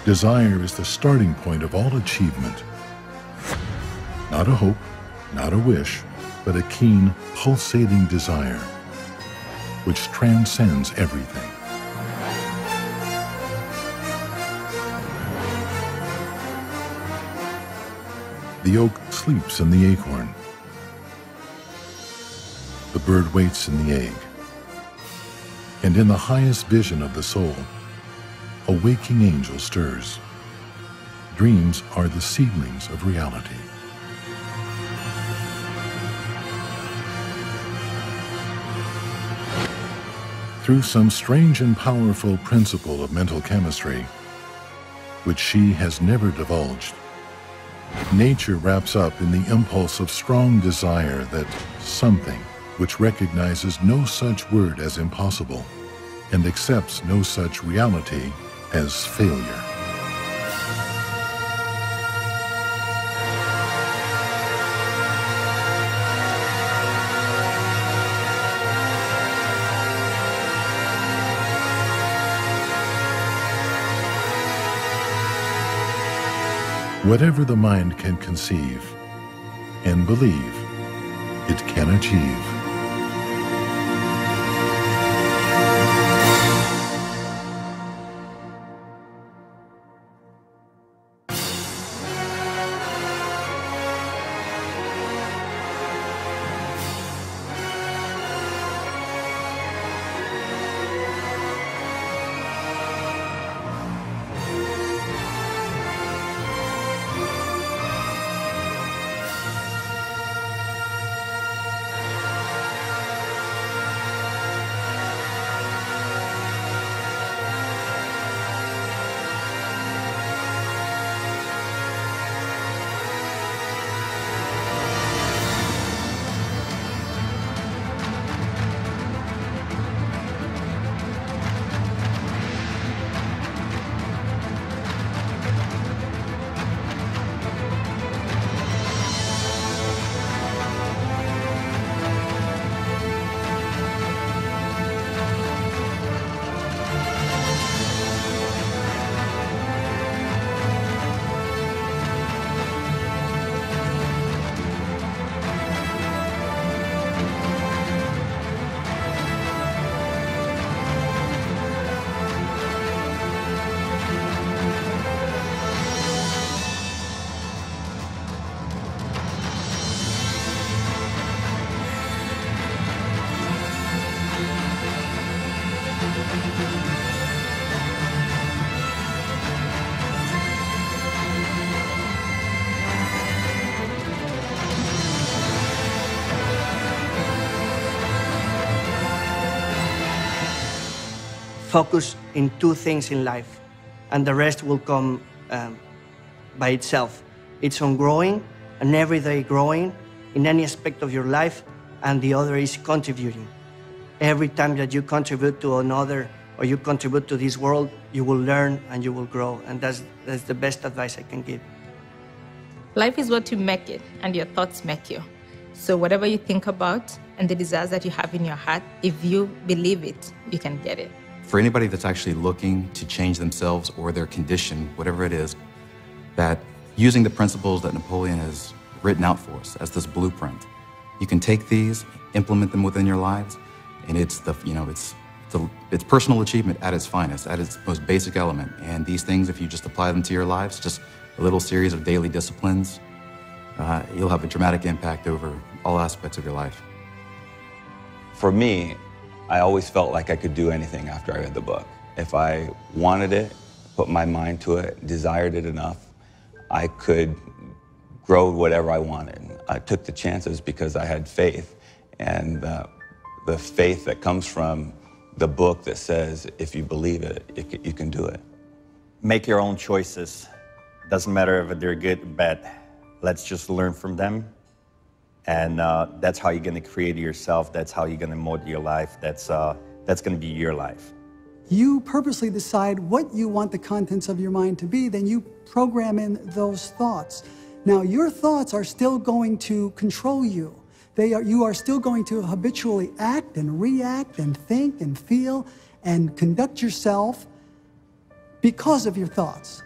Desire is the starting point of all achievement. Not a hope, not a wish, but a keen, pulsating desire, which transcends everything. The oak sleeps in the acorn. The bird waits in the egg. And in the highest vision of the soul, a waking angel stirs. Dreams are the seedlings of reality. Through some strange and powerful principle of mental chemistry, which she has never divulged, nature wraps up in the impulse of strong desire that something which recognizes no such word as impossible and accepts no such reality as failure. Whatever the mind can conceive and believe, it can achieve. Focus in two things in life, and the rest will come by itself. It's on growing, and everyday growing in any aspect of your life, and the other is contributing. Every time that you contribute to another or you contribute to this world, you will learn and you will grow, and that's the best advice I can give. Life is what you make it, and your thoughts make you. So whatever you think about and the desires that you have in your heart, if you believe it, you can get it. For anybody that's actually looking to change themselves or their condition, whatever it is, that using the principles that Napoleon has written out for us as this blueprint. You can take these, implement them within your lives, and it's it's personal achievement at its finest, at its most basic element. And these things, if you just apply them to your lives, just a little series of daily disciplines, you'll have a dramatic impact over all aspects of your life. For me, I always felt like I could do anything after I read the book. If I wanted it, put my mind to it, desired it enough, I could grow whatever I wanted. I took the chances because I had faith, and the faith that comes from the book that says, if you believe it, you can do it. Make your own choices. Doesn't matter if they're good or bad. Let's just learn from them. And that's how you're going to create yourself. That's how you're going to mold your life. That's going to be your life. You purposely decide what you want the contents of your mind to be, then you program in those thoughts. Now, your thoughts are still going to control you. You are still going to habitually act and react and think and feel and conduct yourself because of your thoughts.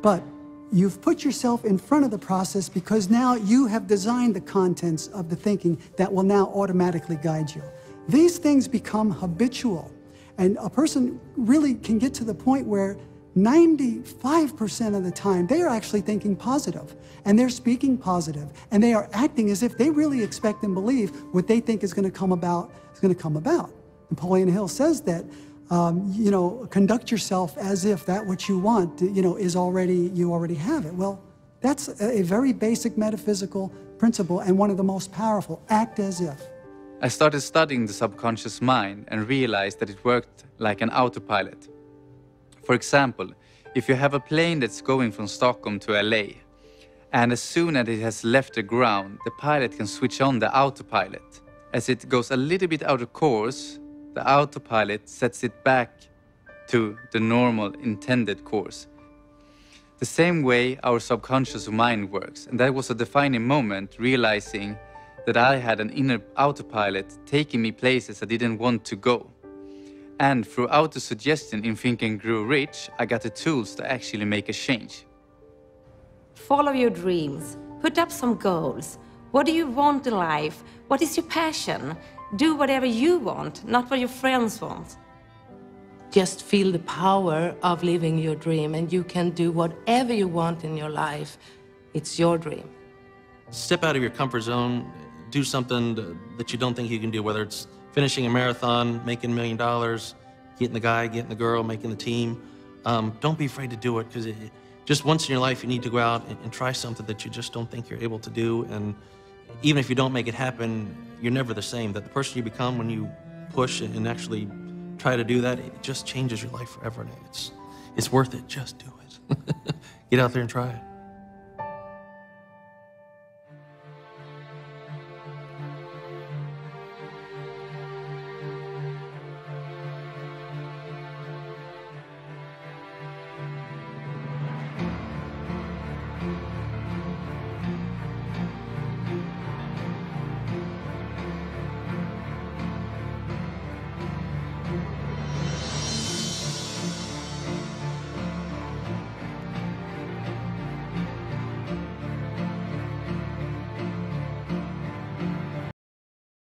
But you've put yourself in front of the process because now you have designed the contents of the thinking that will now automatically guide you. These things become habitual, and a person really can get to the point where 95% of the time they are actually thinking positive, and they're speaking positive, and they are acting as if they really expect and believe what they think is going to come about is going to come about. Napoleon Hill says that conduct yourself as if that what you want, is already, you already have it. Well, that's a very basic metaphysical principle and one of the most powerful. Act as if. I started studying the subconscious mind and realized that it worked like an autopilot. For example, if you have a plane that's going from Stockholm to LA, and as soon as it has left the ground, the pilot can switch on the autopilot. As it goes a little bit out of course, the autopilot sets it back to the normal intended course. The same way our subconscious mind works, and that was a defining moment, realizing that I had an inner autopilot taking me places I didn't want to go. And throughout the suggestion in Think and Grow Rich, I got the tools to actually make a change. Follow your dreams. Put up some goals. What do you want in life? What is your passion? Do whatever you want, not what your friends want. Just feel the power of living your dream, and you can do whatever you want in your life. It's your dream. Step out of your comfort zone. Do something that you don't think you can do, whether it's finishing a marathon, making $1 million, getting the guy, getting the girl, making the team. Don't be afraid to do it, because just once in your life, you need to go out and try something that you just don't think you're able to do. And even if you don't make it happen, you're never the same. That the person you become when you push and actually try to do that, it just changes your life forever. And it's worth it. Just do it. Get out there and try it.